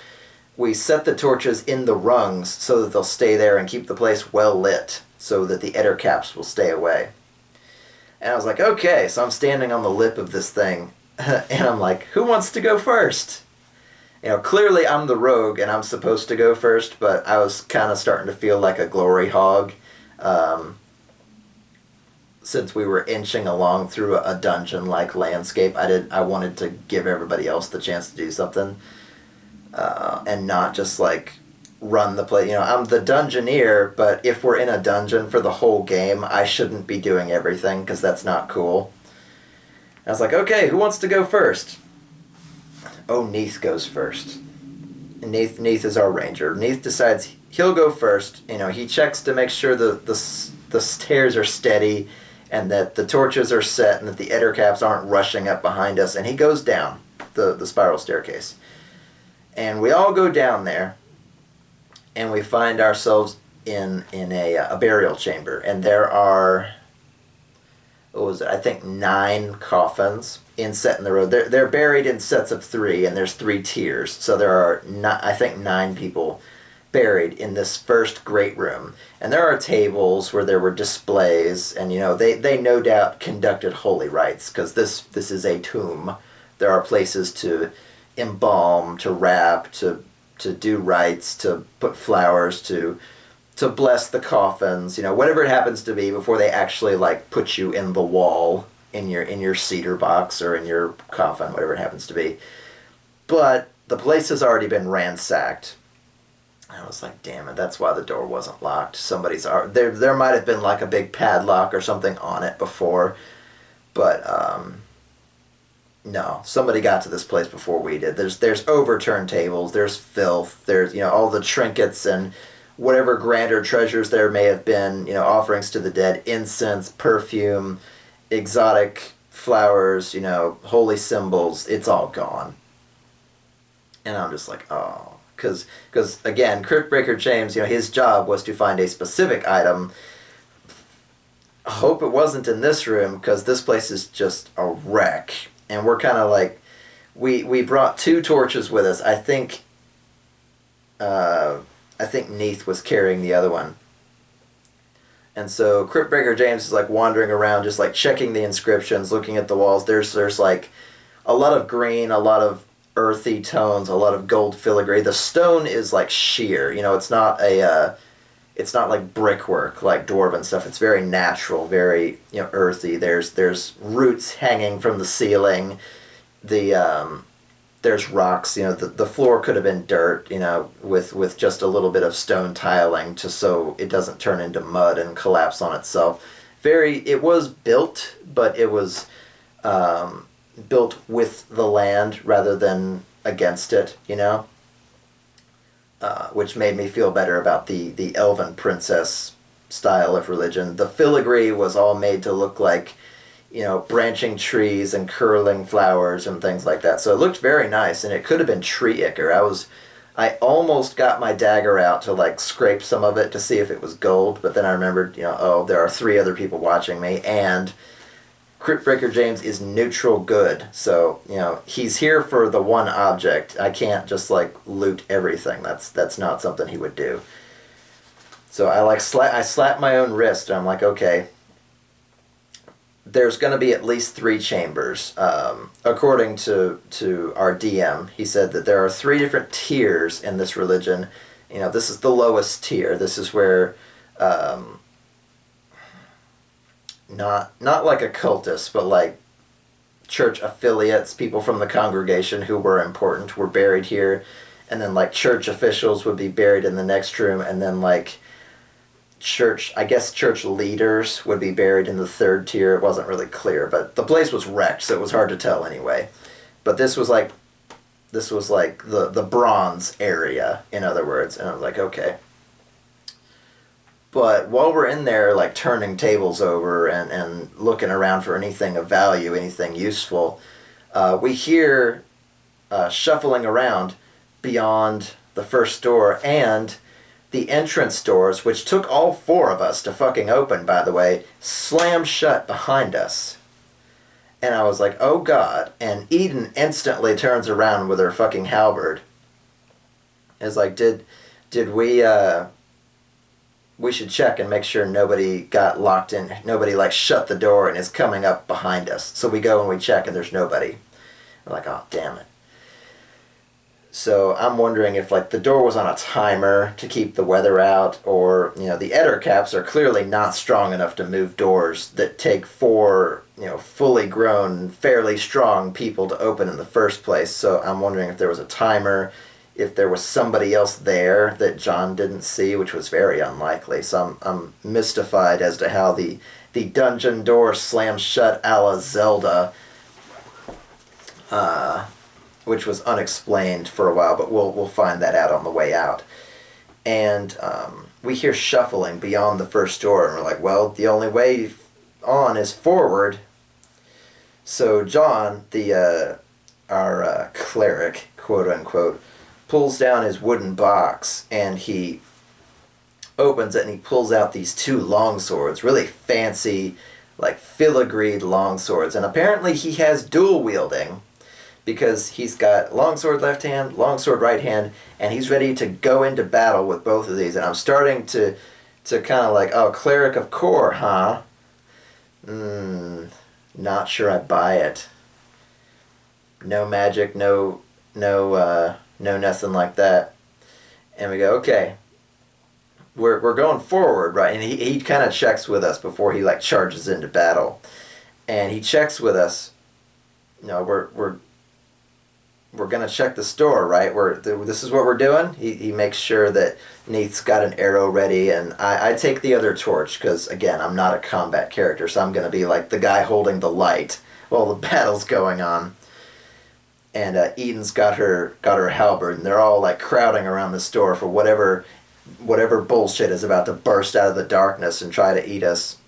we set the torches in the rungs so that they'll stay there and keep the place well lit so that the ettercaps will stay away. And I was like, okay, so I'm standing on the lip of this thing, and I'm like, who wants to go first? You know, clearly I'm the rogue and I'm supposed to go first, but I was kind of starting to feel like a glory hog, since we were inching along through a dungeon-like landscape. I wanted to give everybody else the chance to do something, and not just like run the play. You know, I'm the dungeoneer, but if we're in a dungeon for the whole game, I shouldn't be doing everything because that's not cool. I was like, okay, who wants to go first? Oh, Neith goes first. Neith is our ranger. Neith decides he'll go first. You know, he checks to make sure the stairs are steady and that the torches are set and that the ettercaps aren't rushing up behind us. And he goes down the spiral staircase. And we all go down there, and we find ourselves in a burial chamber. And there are, what was it, I think 9 coffins set in the row. They're buried in sets of 3, and there's 3 tiers. So there are, I think, 9 people buried in this first great room. And there are tables where there were displays, and you know, they no doubt conducted holy rites, because this is a tomb. There are places to embalm, to wrap, to do rites, to put flowers, to bless the coffins, you know, whatever it happens to be before they actually like put you in the wall in your cedar box or in your coffin, whatever it happens to be. But the place has already been ransacked. I was like, damn it, that's why the door wasn't locked. There might have been like a big padlock or something on it before, but no, somebody got to this place before we did. There's overturned tables, there's filth, there's, you know, all the trinkets and whatever grander treasures there may have been, you know, offerings to the dead, incense, perfume, exotic flowers, you know, holy symbols, it's all gone. And I'm just like, oh, because again, Cryptbreaker James, you know, his job was to find a specific item. I hope it wasn't in this room, because this place is just a wreck. And we're kind of like, we brought 2 torches with us. I think Neith was carrying the other one. And so Cryptbreaker James is like wandering around, just like checking the inscriptions, looking at the walls. There's like a lot of green, a lot of earthy tones, a lot of gold filigree. The stone is like sheer. You know, it's not like brickwork like dwarven stuff. It's very natural, very, you know, earthy. There's roots hanging from the ceiling. There's rocks. You know, the floor could have been dirt, you know, with just a little bit of stone tiling so it doesn't turn into mud and collapse on itself. It was built, but it was built with the land rather than against it, you know. Which made me feel better about the elven princess style of religion. The filigree was all made to look like, you know, branching trees and curling flowers and things like that. So it looked very nice, and it could have been tree ichor. I almost got my dagger out to like scrape some of it to see if it was gold, but then I remembered, you know, oh, there are 3 other people watching me, and Cryptbreaker James is neutral good, so, you know, he's here for the one object. I can't just like loot everything. That's not something he would do. So I slapped my own wrist, and I'm like, okay, there's going to be at least 3 chambers. According to our DM, he said that there are 3 different tiers in this religion. You know, this is the lowest tier. This is where not like a cultist, but like church affiliates, people from the congregation who were important were buried here, and then like church officials would be buried in the next room, and then like church leaders would be buried in the 3rd tier. It wasn't really clear, but the place was wrecked, so it was hard to tell anyway. But this was like the bronze area, in other words, and I was like, okay. But while we're in there, like turning tables over and looking around for anything of value, anything useful, we hear shuffling around beyond the first door, and the entrance doors, which took all 4 of us to fucking open, by the way, slam shut behind us. And I was like, oh god. And Eden instantly turns around with her fucking halberd. It's like, did we should check and make sure nobody got locked in, nobody like shut the door and is coming up behind us. So we go and we check and there's nobody. We're like, oh, damn it. So I'm wondering if like the door was on a timer to keep the weather out, or, you know, the Eder caps are clearly not strong enough to move doors that take 4, you know, fully grown, fairly strong people to open in the first place. So I'm wondering if there was a timer, if there was somebody else there that John didn't see, which was very unlikely. So I'm mystified as to how the dungeon door slams shut a la Zelda, which was unexplained for a while, but we'll find that out on the way out. And we hear shuffling beyond the first door, and we're like, well, the only way on is forward. So John, our cleric, quote unquote, pulls down his wooden box, and he opens it, and he pulls out these 2 longswords, really fancy, like filigreed longswords. And apparently he has dual wielding, because he's got longsword left hand, longsword right hand, and he's ready to go into battle with both of these. And I'm starting to kind of like, oh, cleric of core, huh? Not sure I buy it. No magic, no nothing like that. And we go, okay, we're going forward, right? And he kind of checks with us before he like charges into battle. And he checks with us, you know, we're going to check the store, right? This is what we're doing. He makes sure that Neith's got an arrow ready, and I take the other torch, because, again, I'm not a combat character, so I'm going to be like the guy holding the light while the battle's going on. And Eden's got her halberd, and they're all like crowding around the store for whatever bullshit is about to burst out of the darkness and try to eat us.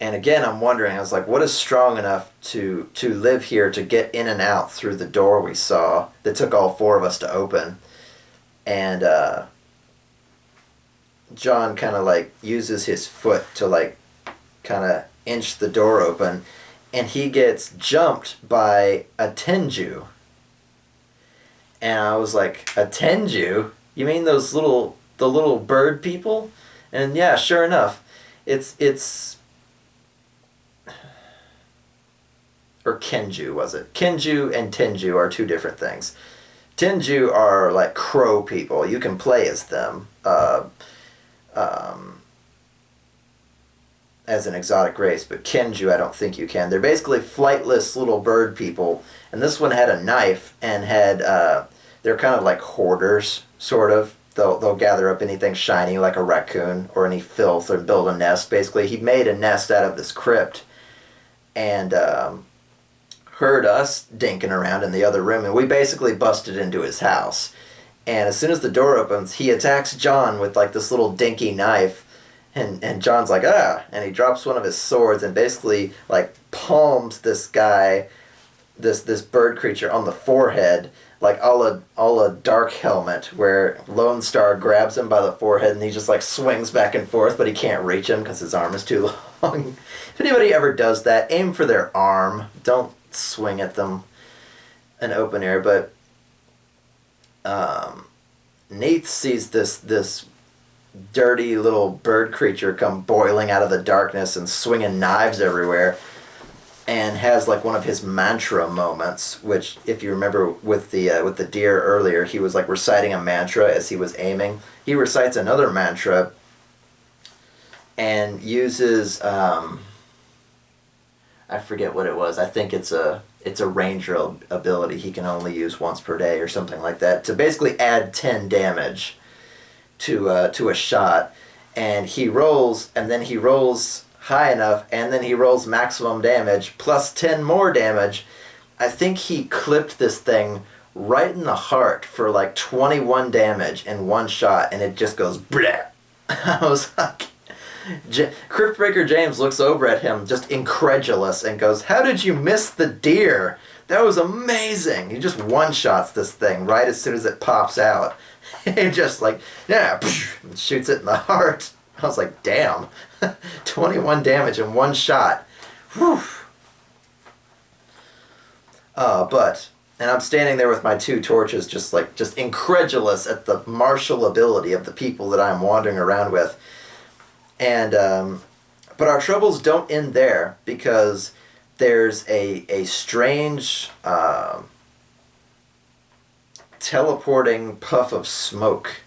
And again, I'm wondering, I was like, what is strong enough to live here, to get in and out through the door we saw that took all 4 of us to open? And John kind of like uses his foot to like kind of inch the door open, and he gets jumped by a tenju. And I was like, a tenju? You mean the little bird people? And yeah, sure enough, it's or Kenju, was it? Kenju and Tenju are 2 different things. Tenju are like crow people. You can play as them as an exotic race, but Kenju I don't think you can. They're basically flightless little bird people, and this one had a knife and had they're kind of like hoarders, sort of. They'll gather up anything shiny like a raccoon or any filth and build a nest. Basically, he made a nest out of this crypt, and heard us dinking around in the other room, and we basically busted into his house. And as soon as the door opens, he attacks John with like this little dinky knife, and John's like, ah, and he drops one of his swords and basically like palms this guy, this bird creature on the forehead, like a la Dark Helmet, where Lone Star grabs him by the forehead and he just like swings back and forth, but he can't reach him because his arm is too long. If anybody ever does that, aim for their arm. Don't swing at them in open air. But Neith sees this dirty little bird creature come boiling out of the darkness and swinging knives everywhere, and has like one of his mantra moments, which, if you remember with the deer earlier, he was like reciting a mantra as he was aiming. He recites another mantra and uses I forget what it was. I think it's a ranger ability he can only use once per day or something like that, to basically add 10 damage to a shot. And he rolls, and then he rolls high enough, and then he rolls maximum damage plus 10 more damage. I think he clipped this thing right in the heart for like 21 damage in one shot, and it just goes bleh. I was like, Cryptbreaker James looks over at him just incredulous and goes, "How did you miss the deer? That was amazing." He just one-shots this thing right as soon as it pops out. He just like, yeah, and shoots it in the heart. I was like, damn, 21 damage in one shot. Whew. But And I'm standing there with my 2 torches, just incredulous at the martial ability of the people that I'm wandering around with. And but our troubles don't end there, because there's a strange teleporting puff of smoke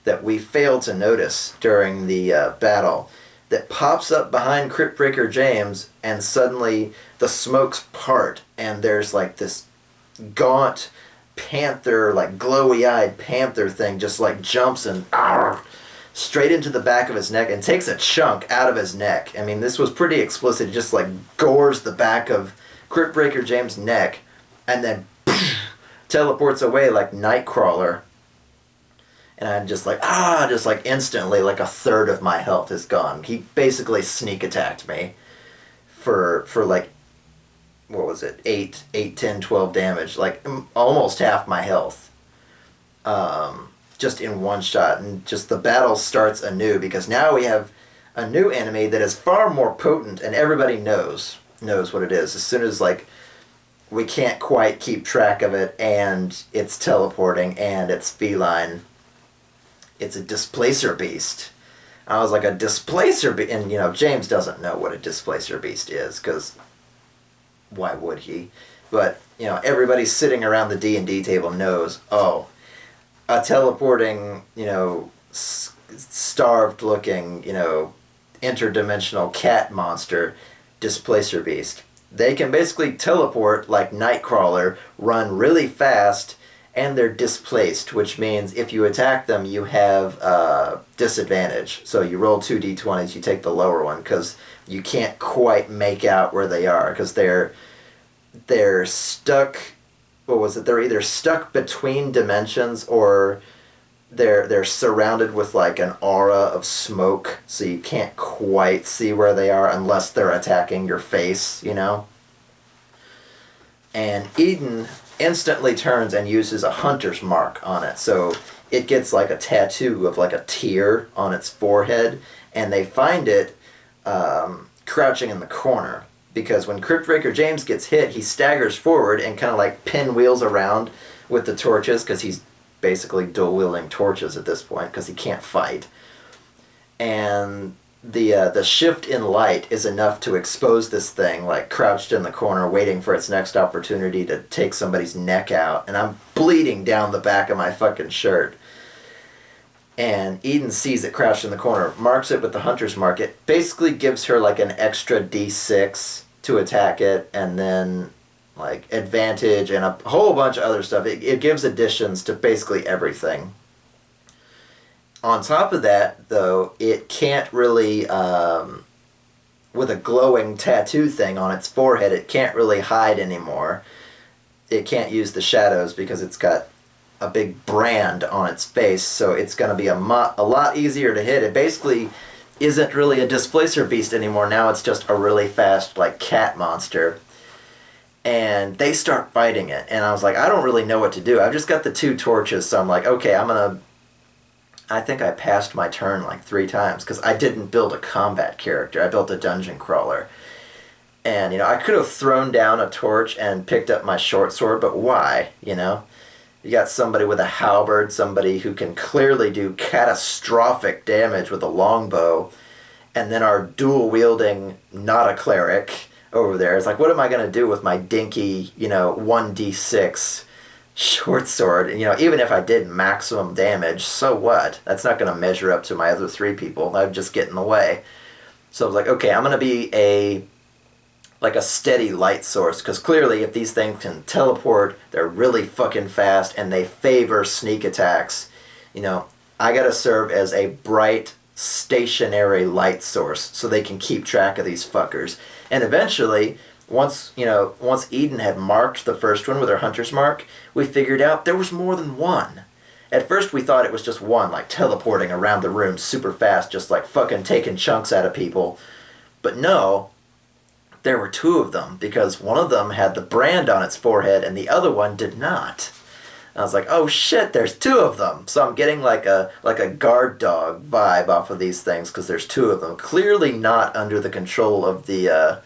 that we failed to notice during the battle, that pops up behind Cryptbreaker James, and suddenly the smokes part, and there's like this gaunt panther, like glowy-eyed panther thing, just like jumps and straight into the back of his neck and takes a chunk out of his neck. I mean, this was pretty explicit. It just like gores the back of Cryptbreaker James' neck, and then teleports away like Nightcrawler. And I'm just like, just like instantly, like a third of my health is gone. He basically sneak attacked me for like, what was it, 8, 10, 12 damage, like almost half my health, just in one shot. And just the battle starts anew, because now we have a new enemy that is far more potent, and everybody knows what it is. As soon as like we can't quite keep track of it, and it's teleporting, and it's feline. It's a displacer beast. I was like, a displacer beast? And, James doesn't know what a displacer beast is, because why would he? But, everybody sitting around the D&D table knows, a teleporting, starved-looking, interdimensional cat monster, displacer beast. They can basically teleport like Nightcrawler, run really fast, and they're displaced, which means if you attack them, you have disadvantage. So you roll 2 d20s, you take the lower one, because you can't quite make out where they are, because they're stuck. What was it? They're either stuck between dimensions, or they're surrounded with like an aura of smoke, so you can't quite see where they are unless they're attacking your face, And Eden instantly turns and uses a hunter's mark on it. So it gets like a tattoo of like a tear on its forehead, and they find it crouching in the corner. Because when Cryptbreaker James gets hit, he staggers forward and kind of like pinwheels around with the torches, because he's basically dual-wielding torches at this point, because he can't fight. And the shift in light is enough to expose this thing, like crouched in the corner, waiting for its next opportunity to take somebody's neck out. And I'm bleeding down the back of my fucking shirt. And Eden sees it crouched in the corner, marks it with the hunter's mark. It basically gives her like an extra d6 to attack it, and then like advantage and a whole bunch of other stuff. It gives additions to basically everything. On top of that, though, it can't really, with a glowing tattoo thing on its forehead, it can't really hide anymore. It can't use the shadows because it's got a big brand on its face, so it's going to be a lot easier to hit. It basically isn't really a displacer beast anymore. Now it's just a really fast, like, cat monster. And they start fighting it, and I was like, I don't really know what to do. I've just got the 2 torches, so I'm like, okay, I think I passed my turn like 3 times, because I didn't build a combat character. I built a dungeon crawler. And, I could have thrown down a torch and picked up my short sword, but why, You got somebody with a halberd, somebody who can clearly do catastrophic damage with a longbow, and then our dual-wielding, not a cleric, over there. It's like, what am I going to do with my dinky, 1d6 short sword? Even if I did maximum damage, so what? That's not going to measure up to my other 3 people. I'd just get in the way. So I was like, okay, I'm going to be a steady light source, because clearly if these things can teleport, they're really fucking fast, and they favor sneak attacks, I gotta serve as a bright, stationary light source so they can keep track of these fuckers. And eventually, once Eden had marked the first one with her hunter's mark, we figured out there was more than one. At first we thought it was just one, like teleporting around the room super fast, just like fucking taking chunks out of people. But no, there were 2 of them, because one of them had the brand on its forehead and the other one did not. I was like, oh shit, there's 2 of them. So I'm getting like a guard dog vibe off of these things, because there's 2 of them. Clearly not under the control of the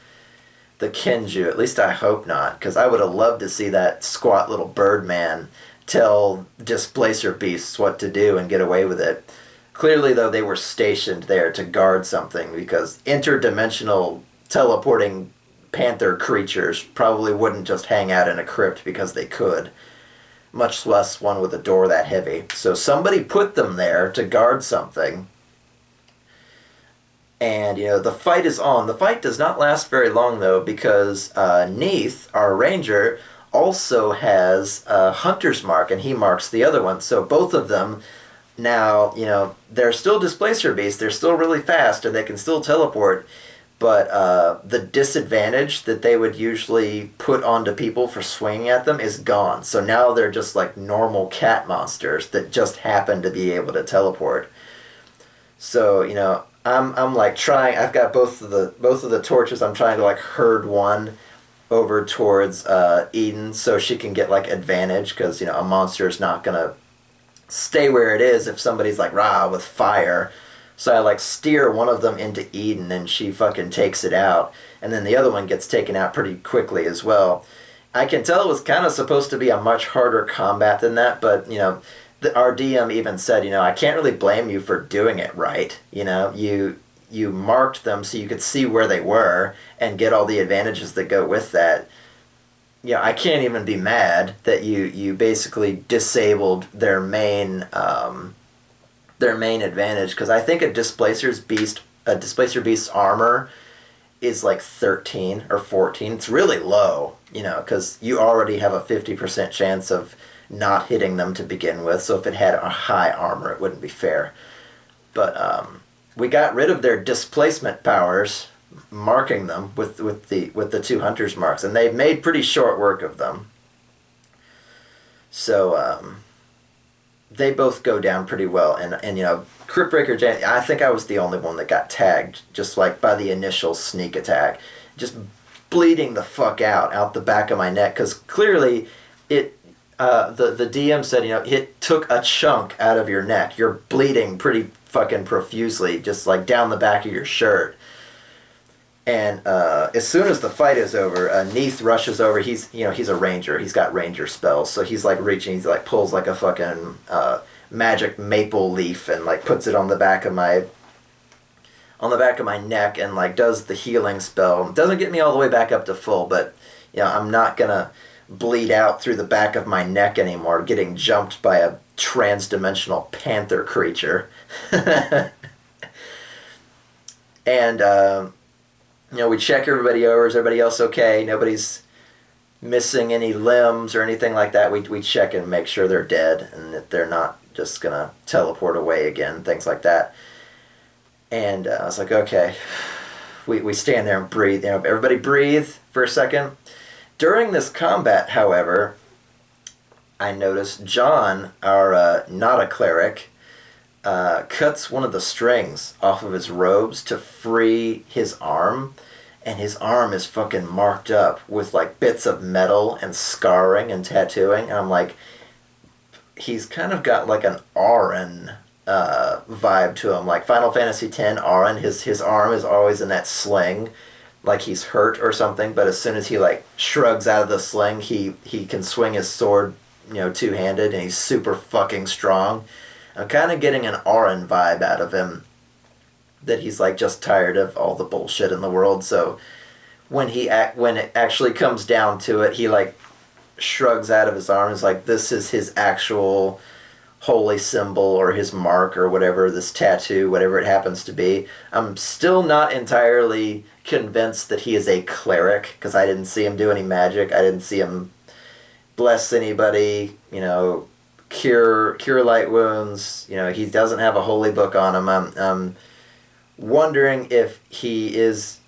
the Kenju. At least I hope not, because I would have loved to see that squat little bird man tell displacer beasts what to do and get away with it. Clearly, though, they were stationed there to guard something, because interdimensional teleporting panther creatures probably wouldn't just hang out in a crypt because they could, much less one with a door that heavy. So somebody put them there to guard something. And, the fight is on. The fight does not last very long, though, because Neith, our ranger, also has a hunter's mark, and he marks the other one. So both of them now, they're still displacer beasts. They're still really fast, and they can still teleport. But the disadvantage that they would usually put onto people for swinging at them is gone. So now they're just like normal cat monsters that just happen to be able to teleport. So, I'm like trying. I've got both of the torches. I'm trying to like herd one over towards Eden so she can get like advantage, because a monster is not gonna stay where it is if somebody's like rah with fire. So I like steer one of them into Eden, and she fucking takes it out, and then the other one gets taken out pretty quickly as well. I can tell it was kind of supposed to be a much harder combat than that, but our DM even said, I can't really blame you for doing it right. You marked them so you could see where they were and get all the advantages that go with that. I can't even be mad that you basically disabled their main advantage, because I think a displacer beast's armor is like 13 or 14. It's really low, because you already have a 50% chance of not hitting them to begin with. So if it had a high armor, it wouldn't be fair. But we got rid of their displacement powers, marking them with the two hunters marks, and they've made pretty short work of them. So they both go down pretty well, and Cryptbreaker James, I think I was the only one that got tagged, just like by the initial sneak attack, just bleeding the fuck out the back of my neck, because clearly it. The DM said, it took a chunk out of your neck. You're bleeding pretty fucking profusely, just like down the back of your shirt. And as soon as the fight is over, Neith rushes over. He's a ranger. He's got ranger spells, so he's like reaching. He's like pulls like a fucking magic maple leaf and like puts it on the back of my neck and like does the healing spell. Doesn't get me all the way back up to full, but I'm not gonna bleed out through the back of my neck anymore, getting jumped by a trans-dimensional panther creature. And we check everybody over. Is everybody else okay? Nobody's missing any limbs or anything like that. We check and make sure they're dead and that they're not just gonna teleport away again, things like that. And I was like, okay. We stand there and breathe. Everybody breathe for a second. During this combat, however, I noticed John, our not a cleric, cuts one of the strings off of his robes to free his arm, and his arm is fucking marked up with like bits of metal and scarring and tattooing, and I'm like, he's kind of got like an Auron vibe to him, like Final Fantasy X Auron. His arm is always in that sling, like he's hurt or something, but as soon as he like shrugs out of the sling, he can swing his sword, two-handed, and he's super fucking strong. I'm kind of getting an Auron vibe out of him, that he's like just tired of all the bullshit in the world. So when it actually comes down to it, he like shrugs out of his arm. Is like, this is his actual holy symbol or his mark or whatever, this tattoo, whatever it happens to be. I'm still not entirely convinced that he is a cleric, because I didn't see him do any magic. I didn't see him bless anybody, cure light wounds. He doesn't have a holy book on him. I'm wondering if he is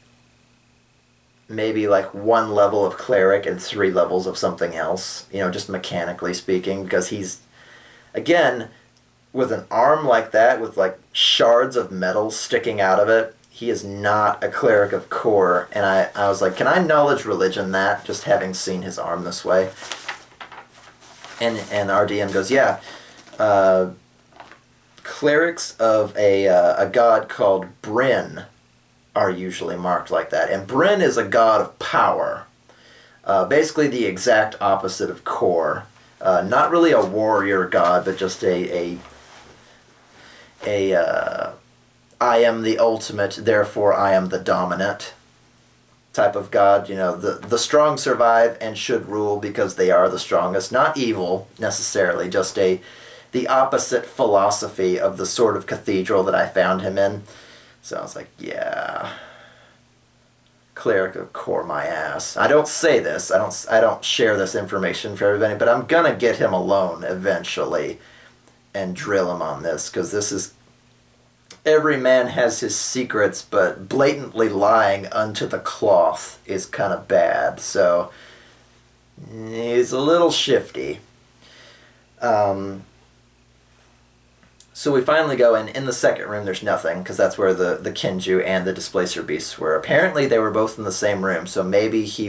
maybe like 1 level of cleric and 3 levels of something else, just mechanically speaking, because he's, again, with an arm like that, with like shards of metal sticking out of it, he is not a cleric of core. And I was like, can I knowledge religion that, just having seen his arm this way? And our DM goes, yeah, clerics of a god called Bryn are usually marked like that. And Bryn is a god of power. Basically the exact opposite of Kor. Not really a warrior god, but just a I am the ultimate, therefore I am the dominant type of god. The strong survive and should rule because they are the strongest. Not evil, necessarily, just the opposite philosophy of the sort of cathedral that I found him in. So I was like, yeah, cleric of Kor my ass. I don't say this, I don't share this information for everybody, but I'm gonna get him alone eventually and drill him on this, because this is, every man has his secrets, but blatantly lying unto the cloth is kind of bad. So he's a little shifty. So we finally go in the second room. There's nothing, because that's where the Kinju and the Displacer Beasts were. Apparently they were both in the same room, so maybe he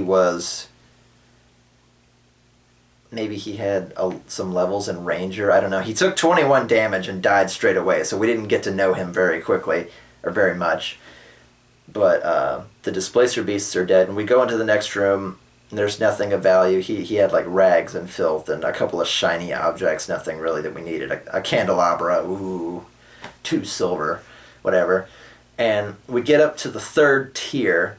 had some levels in Ranger. I don't know. He took 21 damage and died straight away, so we didn't get to know him very quickly, or very much. But the Displacer Beasts are dead, and we go into the next room, and there's nothing of value. He had like rags and filth and a couple of shiny objects, nothing really that we needed. A candelabra, ooh, 2 silver, whatever. And we get up to the third tier,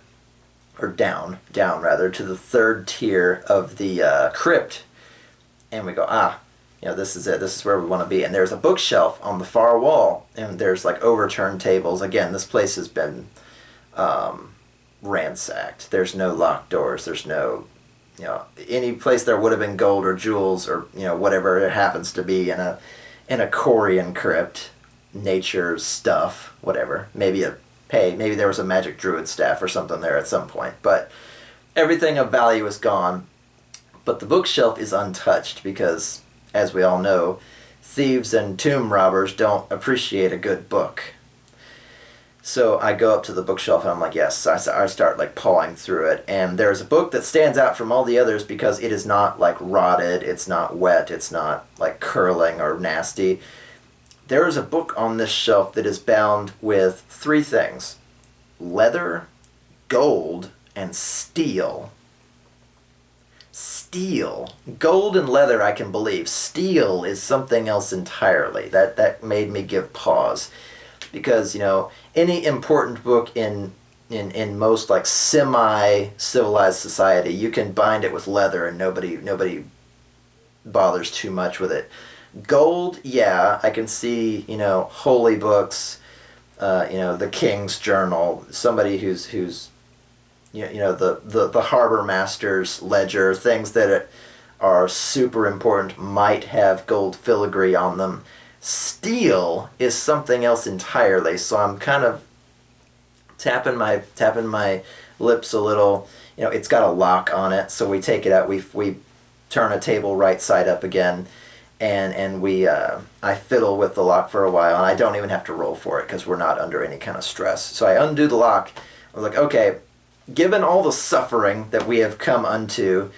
or down rather, to the third tier of the crypt. And we go, this is it. This is where we want to be. And there's a bookshelf on the far wall, and there's like overturned tables. Again, this place has been ransacked. There's no locked doors. There's no, any place there would have been gold or jewels or whatever it happens to be in a Korian crypt, nature stuff, whatever. Maybe there was a magic druid staff or something there at some point. But everything of value is gone. But the bookshelf is untouched because, as we all know, thieves and tomb robbers don't appreciate a good book. So I go up to the bookshelf and I'm like, yes. I start like pawing through it, and there's a book that stands out from all the others because it is not like rotted, it's not wet, it's not like curling or nasty. There is a book on this shelf that is bound with 3 things: leather, gold, and steel. Steel. Gold and leather I can believe. Steel is something else entirely. That made me give pause. Because, any important book in most like semi-civilized society, you can bind it with leather and nobody bothers too much with it. Gold, yeah, I can see, holy books, the King's Journal, somebody who's the harbor master's ledger, things that are super important might have gold filigree on them. Steel is something else entirely, so I'm kind of tapping my lips a little. It's got a lock on it, so we take it out, we turn a table right side up again, and I fiddle with the lock for a while, and I don't even have to roll for it because we're not under any kind of stress. So I undo the lock. I was like, okay, given all the suffering that we have come unto,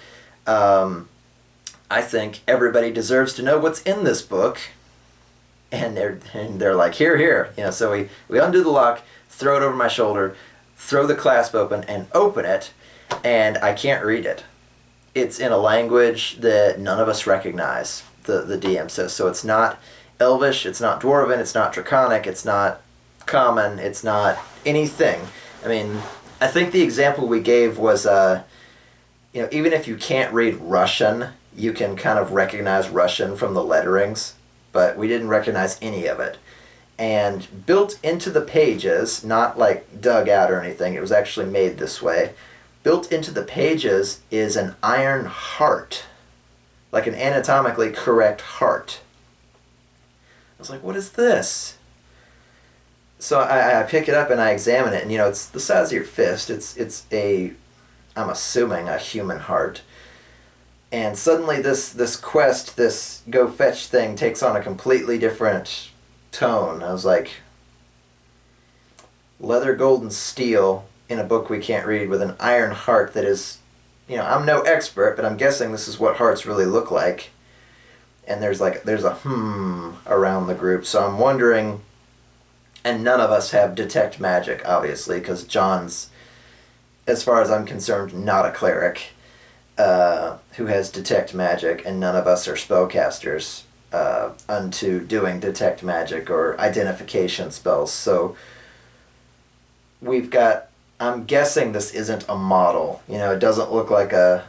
I think everybody deserves to know what's in this book. And they're like, here. So we undo the lock, throw it over my shoulder, throw the clasp open, and open it, and I can't read it. It's in a language that none of us recognize, the DM says. So it's not Elvish, it's not Dwarven, it's not Draconic, it's not Common, it's not anything. I mean, I think the example we gave was, even if you can't read Russian, you can kind of recognize Russian from the letterings. But we didn't recognize any of it. And built into the pages, not like dug out or anything, it was actually made this way. Built into the pages is an iron heart, like an anatomically correct heart. I was like, what is this? So I pick it up and I examine it, and it's the size of your fist. It's I'm assuming a human heart. And suddenly this quest, this go fetch thing takes on a completely different tone. I was like, leather, gold, and steel in a book we can't read with an iron heart that is, I'm no expert, but I'm guessing this is what hearts really look like. And there's a around the group. So I'm wondering, And none of us have detect magic, obviously, because John's, as far as I'm concerned, not a cleric who has detect magic, and none of us are spellcasters unto doing detect magic or identification spells. So we've got, I'm guessing this isn't a model. You know, it doesn't look like a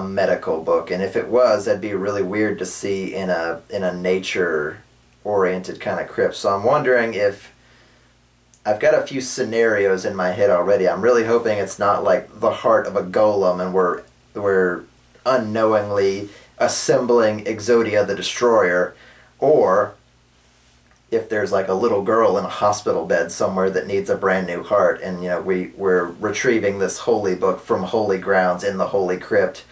medical book, and if it was, that'd be really weird to see in a nature oriented kind of crypt. So I'm wondering if I've got a few scenarios in my head already. I'm really hoping it's not like the heart of a golem and we're unknowingly assembling Exodia the Destroyer, or if there's like a little girl in a hospital bed somewhere that needs a brand new heart, and you know we're retrieving this holy book from holy grounds in the holy crypt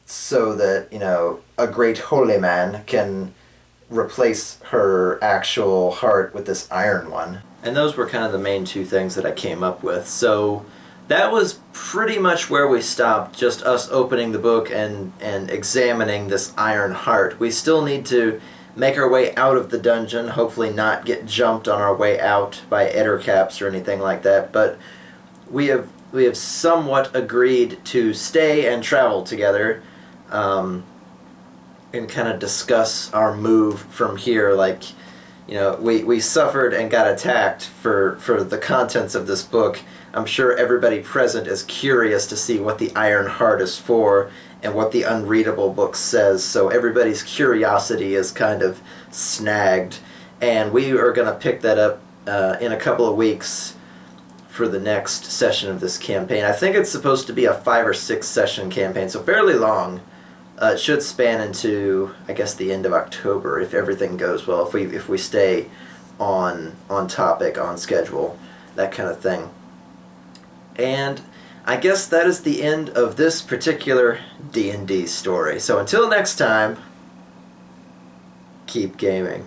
so that, you know, a great holy man can replace her actual heart with this iron one. And those were kind of the main two things that I came up with. So that was pretty much where we stopped, just us opening the book and examining this iron heart. We still need to make our way out of the dungeon, hopefully not get jumped on our way out by ettercaps or anything like that, but we have somewhat agreed to stay and travel together, and kind of discuss our move from here. Like, you know, we suffered and got attacked for the contents of this book. I'm sure everybody present is curious to see what the Iron Heart is for and what the unreadable book says, so everybody's curiosity is kind of snagged, and we are going to pick that up in a couple of weeks for the next session of this campaign. I think it's supposed to be a 5 or 6 session campaign, so fairly long. It should span into, I guess, the end of October if everything goes well, if we stay on topic, on schedule, that kind of thing. And I guess that is the end of this particular D&D story. So until next time, keep gaming.